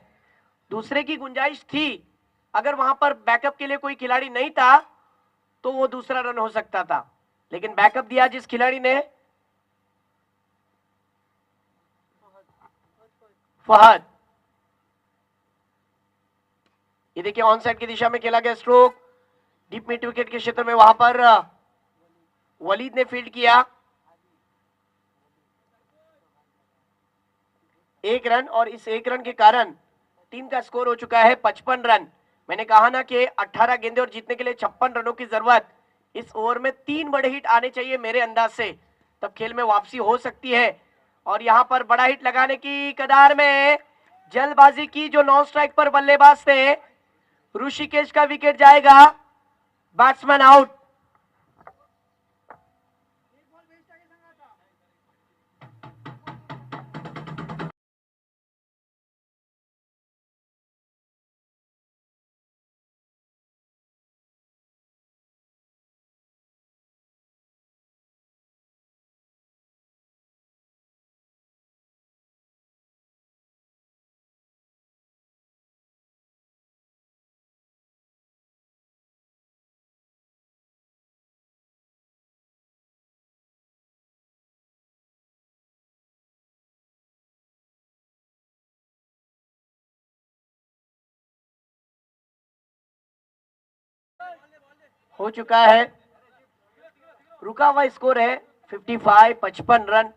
Speaker 1: दूसरे की गुंजाइश थी, अगर वहां पर बैकअप के लिए कोई खिलाड़ी नहीं था तो वो दूसरा रन हो सकता था, लेकिन बैकअप दिया जिस खिलाड़ी ने, फहद. ये देखिए ऑन साइड की दिशा में खेला गया स्ट्रोक, डीप मिड विकेट के क्षेत्र में. वहां पर वलीद ने फील्ड किया, 1 रन. और इस 1 रन के कारण टीम का स्कोर हो चुका है 55 रन. मैंने कहा ना कि 18 गेंदे और जीतने के लिए 56 रनों की जरूरत. इस ओवर में 3 बड़े हिट आने चाहिए मेरे अंदाज से, तब खेल में वापसी हो सकती है. और यहां पर बड़ा हिट लगाने की कगार में जल्दबाजी की जो नॉन स्ट्राइक पर बल्लेबाज थे. ऋषिकेश का विकेट जाएगा, बैट्समैन आउट. हो चुका है, रुका हुआ स्कोर है 55 रन.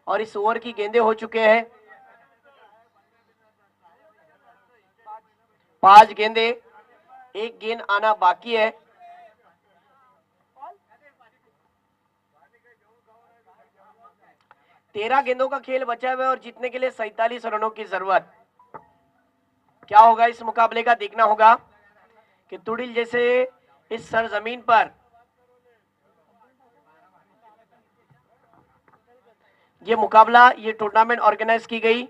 Speaker 1: और इस ओवर की गेंदें हो चुके हैं 5 गेंदे, 1 गेंद आना बाकी है. तेरह गेंदों का खेल बचा हुआ है और जीतने के लिए 47 रनों की जरूरत. क्या होगा इस मुकाबले का, देखना होगा कि तुड़िल जैसे इस सरजमीन पर ये मुकाबला, ये टूर्नामेंट ऑर्गेनाइज की गई.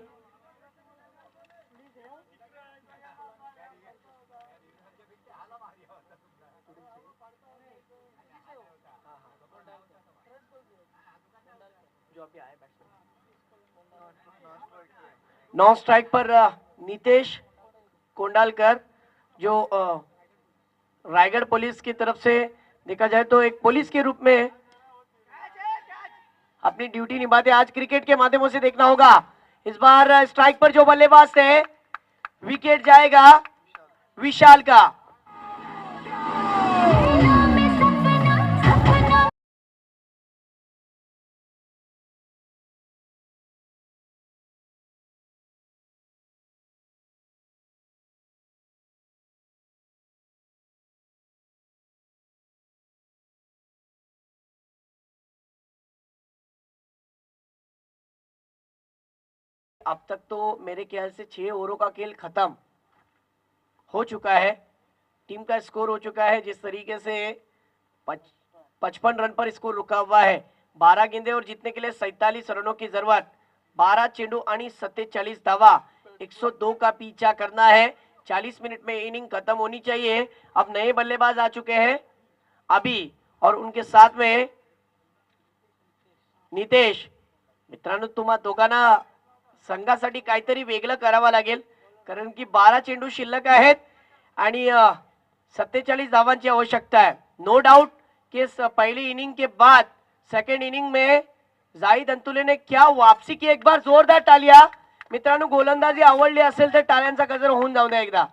Speaker 1: नॉन स्ट्राइक पर नीतेश कोंडालकर, जो रायगढ़ पुलिस की तरफ से देखा जाए तो एक पुलिस के रूप में अपनी ड्यूटी निभाते. आज क्रिकेट के माध्यमों से देखना होगा. इस बार स्ट्राइक पर जो बल्लेबाज थे, विकेट जाएगा विशाल का. अब तक तो मेरे ख्याल से 6 ओवरों का खेल खत्म हो चुका है। टीम का स्कोर हो चुका है जिस तरीके से 55 रन पर स्कोर रुका हुआ है। 12 गेंदे और जीतने के लिए 47 रनों की जरूरत। 12 चेंडू आणि 47 धावा, 102 का पीछा करना है। 40 मिनट में इनिंग खत्म होनी चाहिए। अब नए बल्लेबाज आ चुके हैं अभी, और उनके साथ में नितेश। मित्रांनो, तुम्हा दोघांना संघासाठी काहीतरी वेगळं करावं लागेल, कारण की 12 चेंडू शिल्लक आहेत आणि 47 धावांची आवश्यकता है। नो डाउट कि पहली इनिंग के बाद सेकंड इनिंग में जाहिद अंतुले ने क्या वापसी की, एक बार जोरदार टाळ्या। मित्रांनो, गोलंदाजी आवडली असेल तर टाळ्यांचा गजर होऊन जाऊ द्या एकदा।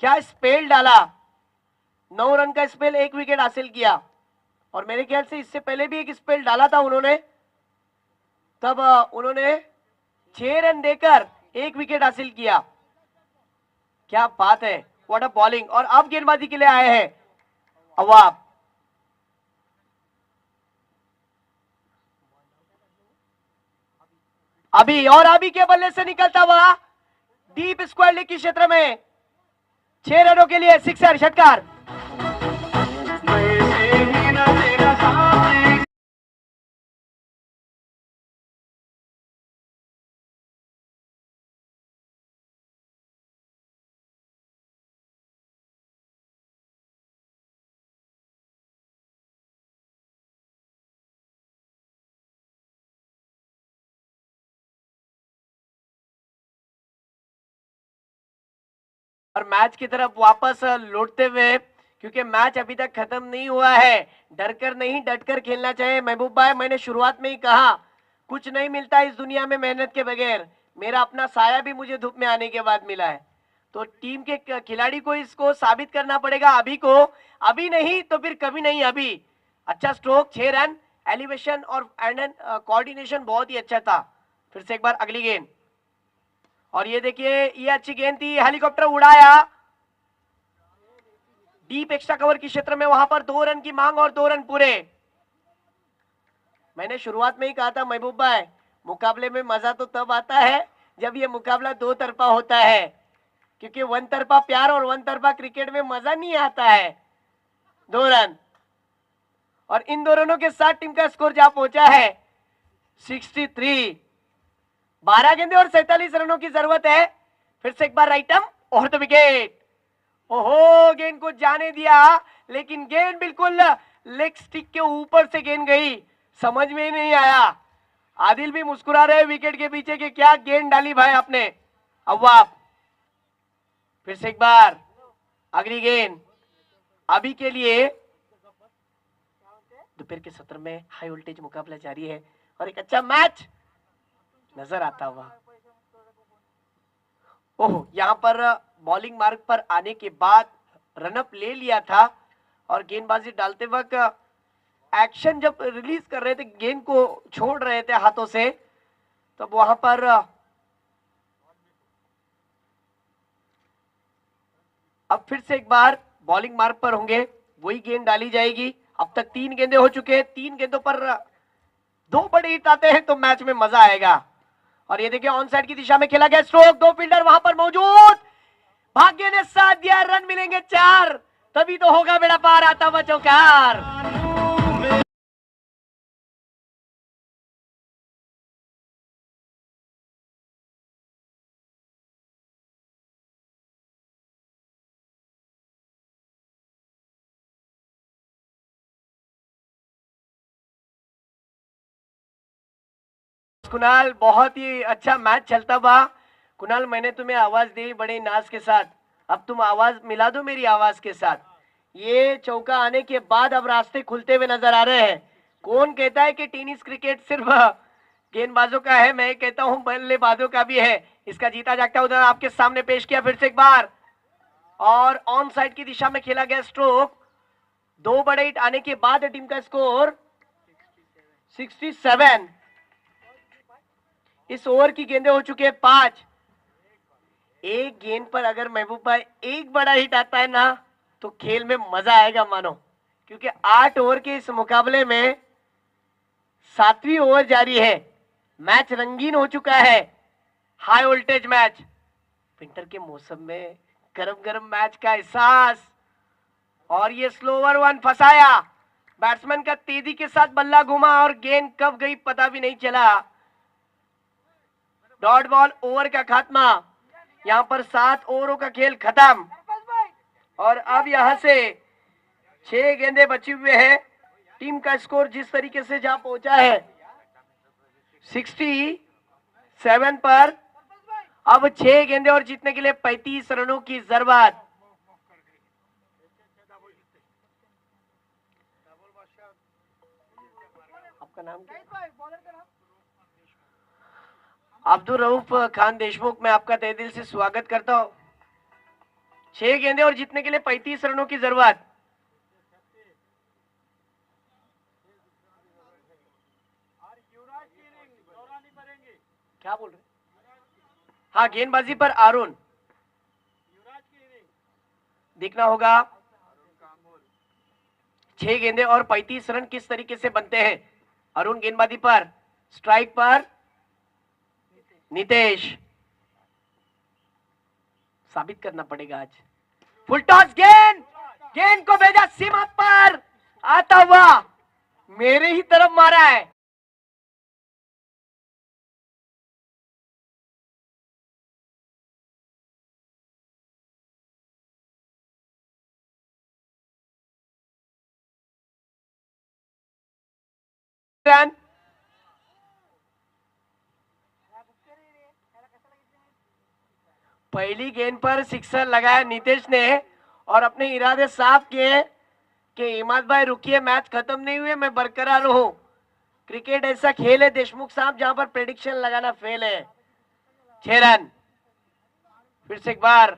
Speaker 1: क्या स्पेल डाला, 9 रन का स्पेल, 1 विकेट हासिल किया, और मेरे ख्याल से इससे पहले भी एक स्पेल डाला था उन्होंने, तब उन्होंने 6 रन देकर 1 विकेट हासिल किया। क्या बात है, व्हाट अ बॉलिंग। और अब गेंदबाजी के लिए आए हैं अवाब। अभी, और अभी के बल्ले से निकलता हुआ डीप स्क्वायर लेग के क्षेत्र में 6 रनों के लिए सिक्सर, षटकार। और मैच की तरफ वापस लौटते हुए, क्योंकि मैच अभी तक खत्म नहीं हुआ है। डरकर नहीं, डटकर खेलना चाहिए। महबूब भाई, मैंने शुरुआत में ही कहा, कुछ नहीं मिलता इस दुनिया में मेहनत के बगैर। मेरा अपना साया भी मुझे धूप में आने के बाद मिला है। तो टीम के खिलाड़ी को इसको साबित करना पड़ेगा अभी को, अभी नहीं तो फिर कभी नहीं। अभी अच्छा स्ट्रोक, 6 रन, एलिवेशन और कोऑर्डिनेशन बहुत ही अच्छा था। फिर से एक बार अगली गेंद, और ये देखिए, ये अच्छी गेंद थी, हेलीकॉप्टर उड़ाया डीप एक्स्ट्रा कवर के क्षेत्र में। वहां पर 2 रन की मांग और 2 रन पूरे। मैंने शुरुआत में ही कहा था महबूब भाई, मुकाबले में मजा तो तब आता है जब ये मुकाबला 2 तरफा होता है, क्योंकि 1 तरफा प्यार और 1 तरफा क्रिकेट में मजा नहीं आता है। 2 रन, और इन 2 रनों के साथ टीम का स्कोर जा पहुंचा है 63। 12 गेंदे और 47 रनों की जरूरत है। फिर से एक बार राइटम और तो विकेट। ओहो, गेंद को जाने दिया, लेकिन गेंद बिल्कुल लेग स्टिक के ऊपर से गेंद गई, समझ में ही नहीं आया। आदिल भी मुस्कुरा रहे विकेट के पीछे कि क्या गेंद डाली भाई आपने। अव्वाब, फिर से एक बार अगली गेंद अभी के लिए। दोपहर के सत्र में हाई वोल्टेज मुकाबला जारी है और एक अच्छा मैच नजर आता हुआ। ओह, यहां पर बॉलिंग मार्ग पर आने के बाद रनअप ले लिया था, और गेंदबाजी डालते वक्त एक्शन जब रिलीज कर रहे थे, गेंद को छोड़ रहे थे हाथों से, तब वहां पर अब फिर से एक बार बॉलिंग मार्ग पर होंगे, वही गेंद डाली जाएगी। अब तक 3 गेंदे हो चुके हैं, 3 गेंदों पर 2 बड़े हिट आते हैं तो मैच में मजा आएगा। और ये देखिए, ऑन साइड की दिशा में खेला गया स्ट्रोक, 2 फील्डर वहां पर मौजूद, भाग्य ने साथ दिया, रन मिलेंगे 4, तभी तो होगा बेड़ा पार, आता हुआ चौकार। कुणाल, बहुत ही अच्छा मैच चलता हुआ। कुणाल, मैंने तुम्हें आवाज दी बड़े नाज के साथ, अब तुम आवाज मिला दो मेरी आवाज के साथ। ये चौका आने के बाद अब रास्ते खुलते हुए नजर आ रहे हैं। कौन कहता है कि टेनिस क्रिकेट सिर्फ गेंदबाजों का है, मैं कहता हूं बल्लेबाजों का भी है। इसका जीता जागता उदाहरण आपके सामने पेश किया फिर से एक बार, और ऑन साइड की दिशा में खेला गया स्ट्रोक, 2 बड़े हिट आने के बाद टीम का स्कोर 67। इस ओवर की गेंदें हो चुके हैं 5। एक गेंद पर अगर महबूब भाई एक बड़ा हिट आता है ना, तो खेल में मजा आएगा मानो, क्योंकि 8 ओवर के इस मुकाबले में 7वीं ओवर जारी है। मैच रंगीन हो चुका है, हाई वोल्टेज मैच। विंटर के मौसम में गरम गरम मैच का एहसास। और ये स्लोवर वन फंसाया, बैट्समैन का तेजी के साथ बल्ला घुमा और गेंद कब गई पता भी नहीं चला। डॉट बॉल ओवर का खात्मा। यहां पर 7 ओवरों का खेल खत्म और अब यहां से 6 गेंदें बची हुए हैं। टीम का स्कोर जिस तरीके से जहां पहुंचा है 67 पर, अब 6 गेंदें और जीतने के लिए 35 रनों की जरूरत। आपका नाम क्या? अब्दुल रऊफ खान देशमुख, मैं आपका तहे दिल से स्वागत करता हूं। 6 गेंदें और जीतने के लिए 35 रनों की जरूरत। क्या बोल रहे? हाँ, गेंदबाजी पर अरुण देखना होगा। 6 गेंदें और 35 रन किस तरीके से बनते हैं। अरुण गेंदबाजी पर, स्ट्राइक पर नितेश। साबित करना पड़ेगा आज। फुल टॉस गेंद, गेंद को भेजा सीमा पर, आता हुआ मेरे ही तरफ मारा है। रन पहली गेंद पर सिक्सर लगाया नितेश ने और अपने इरादे साफ किए कि इमाद भाई रुकिए, मैच खत्म नहीं हुए, मैं बरकरार हूं। क्रिकेट ऐसा खेल है देशमुख साहब जहां पर प्रेडिक्शन लगाना फेल है। 6 रन। फिर से एक बार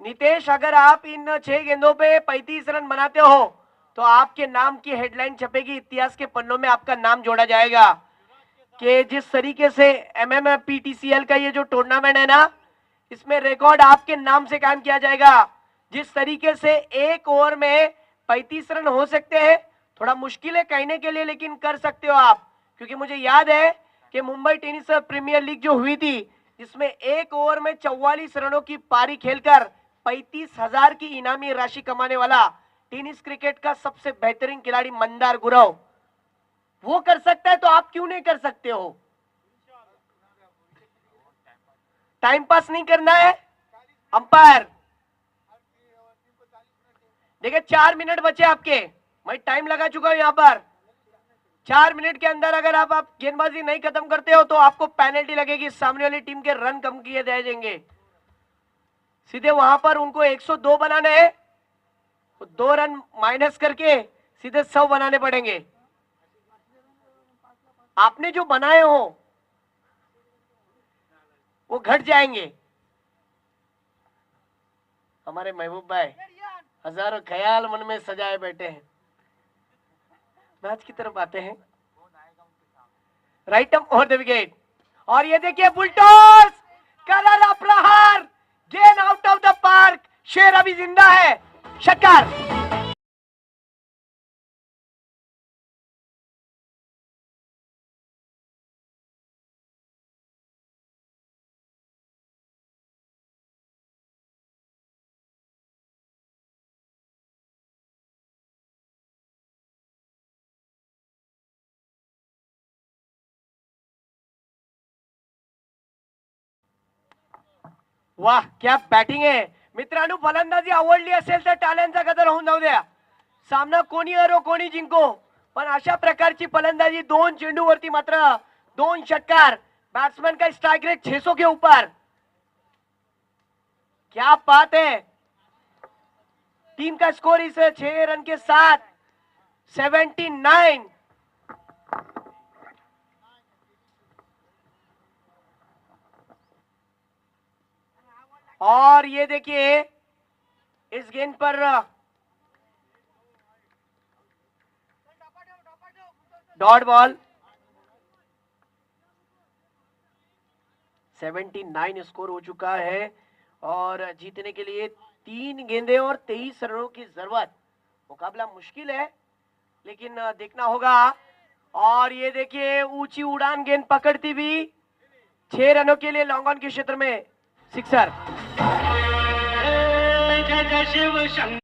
Speaker 1: नितेश, अगर आप इन 6 गेंदों पे 35 रन बनाते हो तो आपके नाम की हेडलाइन छपेगी, इतिहास के पन्नों में आपका नाम जोड़ा जाएगा कि जिस तरीके से MMPTCL का ये जो टूर्नामेंट है ना, इसमें रिकॉर्ड आपके नाम से कायम किया जाएगा। जिस तरीके से एक ओवर में 35 रन हो सकते हैं, थोड़ा मुश्किल है कहने के लिए, लेकिन कर सकते हो आप। क्योंकि मुझे याद है कि मुंबई टेनिस प्रीमियर लीग जो हुई थी, जिसमें एक ओवर में 44 रनों की पारी खेलकर 35,000 की इनामी राशि कमाने वाला टेनिस क्रिकेट का सबसे बेहतरीन खिलाड़ी मंदार गुरव, वो कर सकता है तो आप क्यों नहीं कर सकते हो। टाइम पास नहीं करना है। अंपायर देखिए, 4 मिनट बचे आपके, मैं टाइम लगा चुका हूं यहां पर। 4 मिनट के अंदर अगर आप गेंदबाजी नहीं खत्म करते हो तो आपको पेनल्टी लगेगी, सामने वाली टीम के रन कम किए जाएंगे। सीधे वहां पर उनको 102 बनाने हैं, तो 2 रन माइनस करके सीधे 100 बनाने पड़ेंगे। आपने जो बनाए हो वो घट जाएंगे। हमारे महबूब भाई हजारों ख्याल मन में सजाए बैठे हैं। मैच की तरफ आते हैं। Right up over the wicket और ये देखिए फुल टॉस, करारा प्रहार, गेंद आउट ऑफ द पार्क। शेर अभी जिंदा है, शक्कर। वाह, क्या बॅटिंग आहे मित्रांनो. फलंदाजी आवडली असेल तर टाळ्यांचा गजर होऊन जाऊ द्या. सामना कोणी हरो कोणी जिंको, पण अशा प्रकारची फलंदाजी 2 चेंडूवरती मात्र 2 षटकार. बैट्समैन का स्ट्राइक रेट 600 के ऊपर. क्या बात है. टीम का स्कोर इस 6 रन के साथ 79। और ये देखिए इस गेंद पर डॉट बॉल। 79 स्कोर हो चुका है और जीतने के लिए 3 गेंदें और 23 रनों की जरूरत। मुकाबला मुश्किल है लेकिन देखना होगा। और ये देखिए ऊंची उड़ान गेंद पकड़ती हुई 6 रनों के लिए लॉन्ग ऑन के क्षेत्र में सिक्सर।
Speaker 3: जय जय शिव शंकर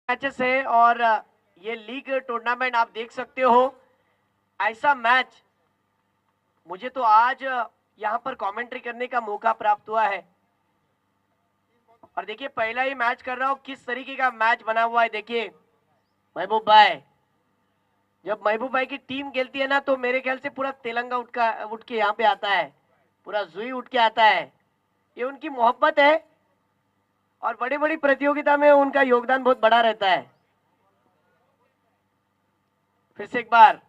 Speaker 1: मैचेस है और ये लीग टूर्नामेंट आप देख सकते हो। ऐसा मैच मुझे तो आज यहाँ पर कमेंट्री करने का मौका प्राप्त हुआ है। और देखिए पहला ही मैच कर रहा हूँ, किस तरीके का मैच बना हुआ है। देखिए महबूब भाई, जब महबूब भाई की टीम खेलती है ना तो मेरे ख्याल से पूरा तेलंगा उठ के यहाँ पे आता है, पूरा जुई उठ के आता है। ये उनकी मोहब्बत है और बड़ी बड़ी प्रतियोगिता में उनका योगदान बहुत बड़ा रहता है। फिर से एक बार,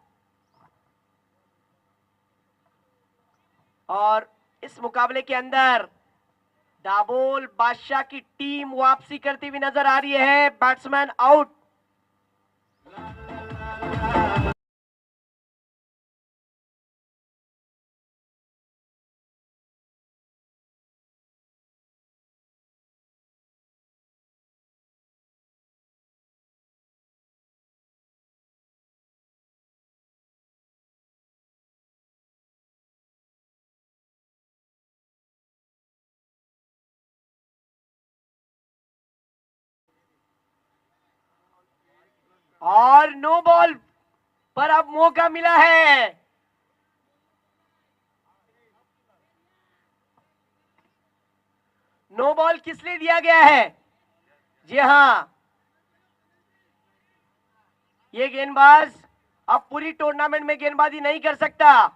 Speaker 1: और इस मुकाबले के अंदर दाबोल बादशाह की टीम वापसी करती हुई नजर आ रही है। Batsman out. और नो बॉल पर अब मौका मिला है। नो बॉल किस लिए दिया गया है? जी हाँ, ये गेंदबाज अब पूरी टूर्नामेंट में गेंदबाजी नहीं कर सकता,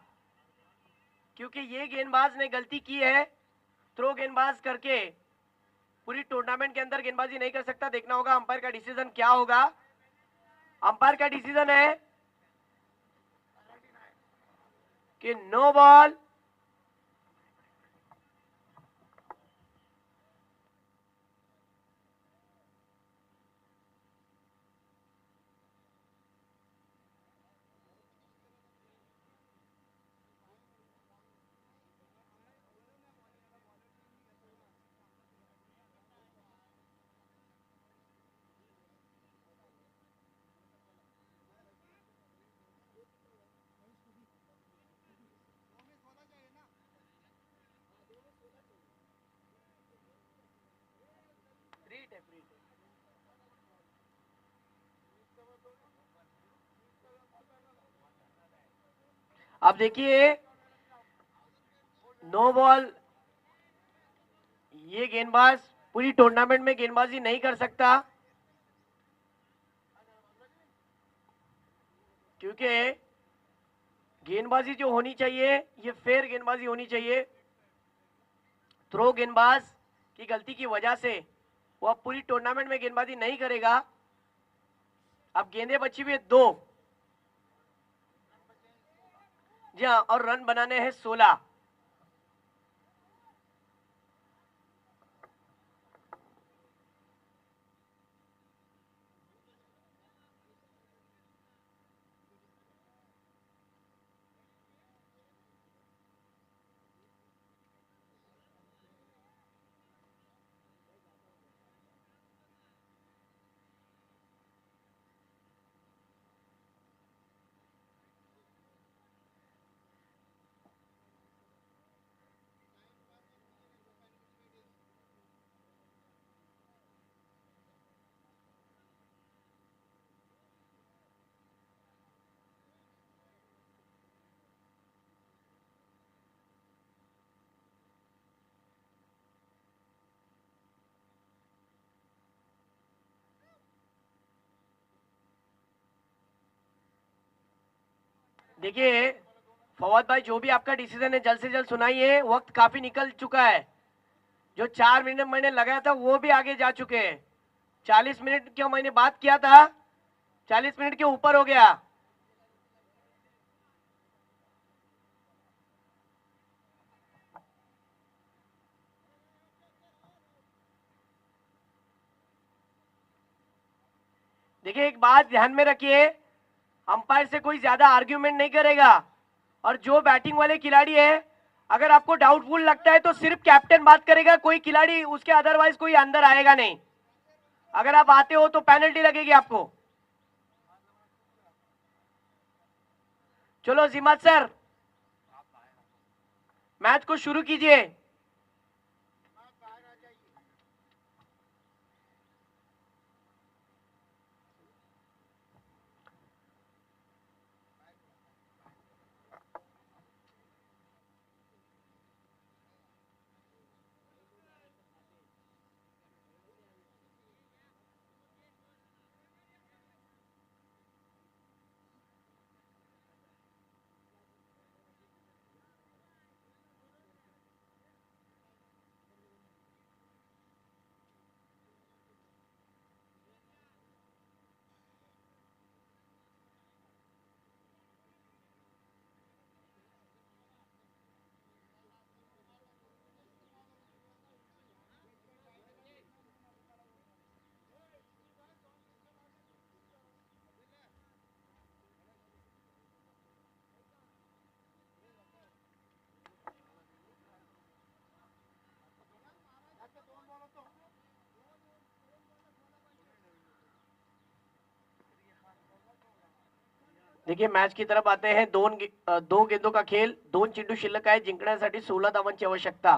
Speaker 1: क्योंकि ये गेंदबाज ने गलती की है। थ्रो गेंदबाज करके पूरी टूर्नामेंट के अंदर गेंदबाजी नहीं कर सकता। देखना होगा अंपायर का डिसीजन क्या होगा। अंपायर का डिसीजन है कि नो बॉल। अब देखिए नो बॉल, ये गेंदबाज पूरी टूर्नामेंट में गेंदबाजी नहीं कर सकता, क्योंकि गेंदबाजी जो होनी चाहिए ये फेयर गेंदबाजी होनी चाहिए। थ्रो गेंदबाज की गलती की वजह से वो अब पूरी टूर्नामेंट में गेंदबाजी नहीं करेगा। अब गेंदें बची हुई है 2। जी हाँ, और रन बनाने हैं 16। देखिए फवाद भाई, जो भी आपका डिसीजन है जल्द से जल्द सुनाइए। वक्त काफी निकल चुका है। जो 4 मिनट मैंने लगाया था वो भी आगे जा चुके हैं। 40 मिनट क्यों मैंने बात किया था, 40 मिनट के ऊपर हो गया। देखिए एक बात ध्यान में रखिए, अंपायर से कोई ज्यादा आर्ग्यूमेंट नहीं करेगा, और जो बैटिंग वाले खिलाड़ी है अगर आपको डाउटफुल लगता है तो सिर्फ कैप्टन बात करेगा, कोई खिलाड़ी उसके अदरवाइज कोई अंदर आएगा नहीं। अगर आप आते हो तो पेनल्टी लगेगी आपको। चलो जिमात सर, मैच को शुरू कीजिए। देखिए मॅच की तरफ आते हैं। दो गेंदों का खेल, 2 चेंडू शिल्लक आहे, जिंकण्यासाठी 16 धावांची आवश्यकता।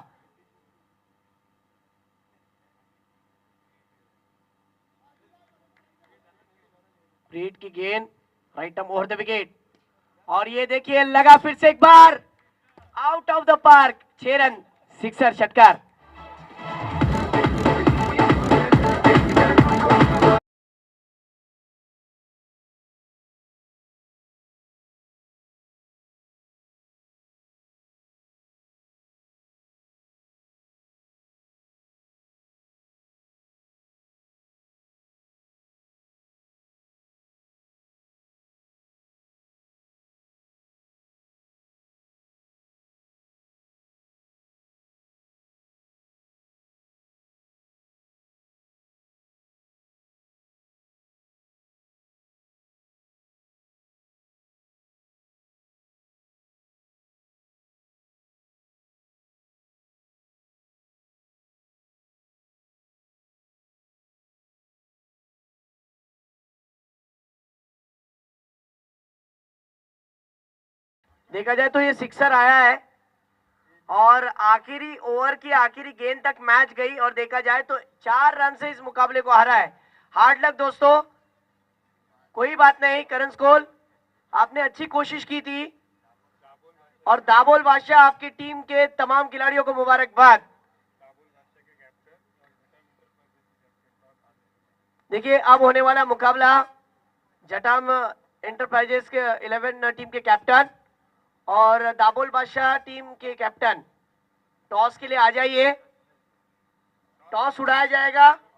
Speaker 1: रीड की गेंद, right arm over the wicket, और ये देखिए लगा फिर से एक बार, out of the park, 6 run, sixer, षटकार। देखा जाए तो ये सिक्सर आया है, और आखिरी ओवर की आखिरी गेंद तक मैच गई, और देखा जाए तो 4 रन से इस मुकाबले को हरा है। हार्ड लक दोस्तों, कोई बात नहीं। करण स्कोल, आपने अच्छी कोशिश की थी, और दाबोल बादशाह आपकी टीम के तमाम खिलाड़ियों को मुबारकबाद। देखिए अब होने वाला मुकाबला जटाम एंटरप्राइजेस के 11 टीम के कैप्टन और दाबोल बादशाह टीम के कैप्टन, टॉस के लिए आ जाइए। टॉस उड़ाया जाएगा।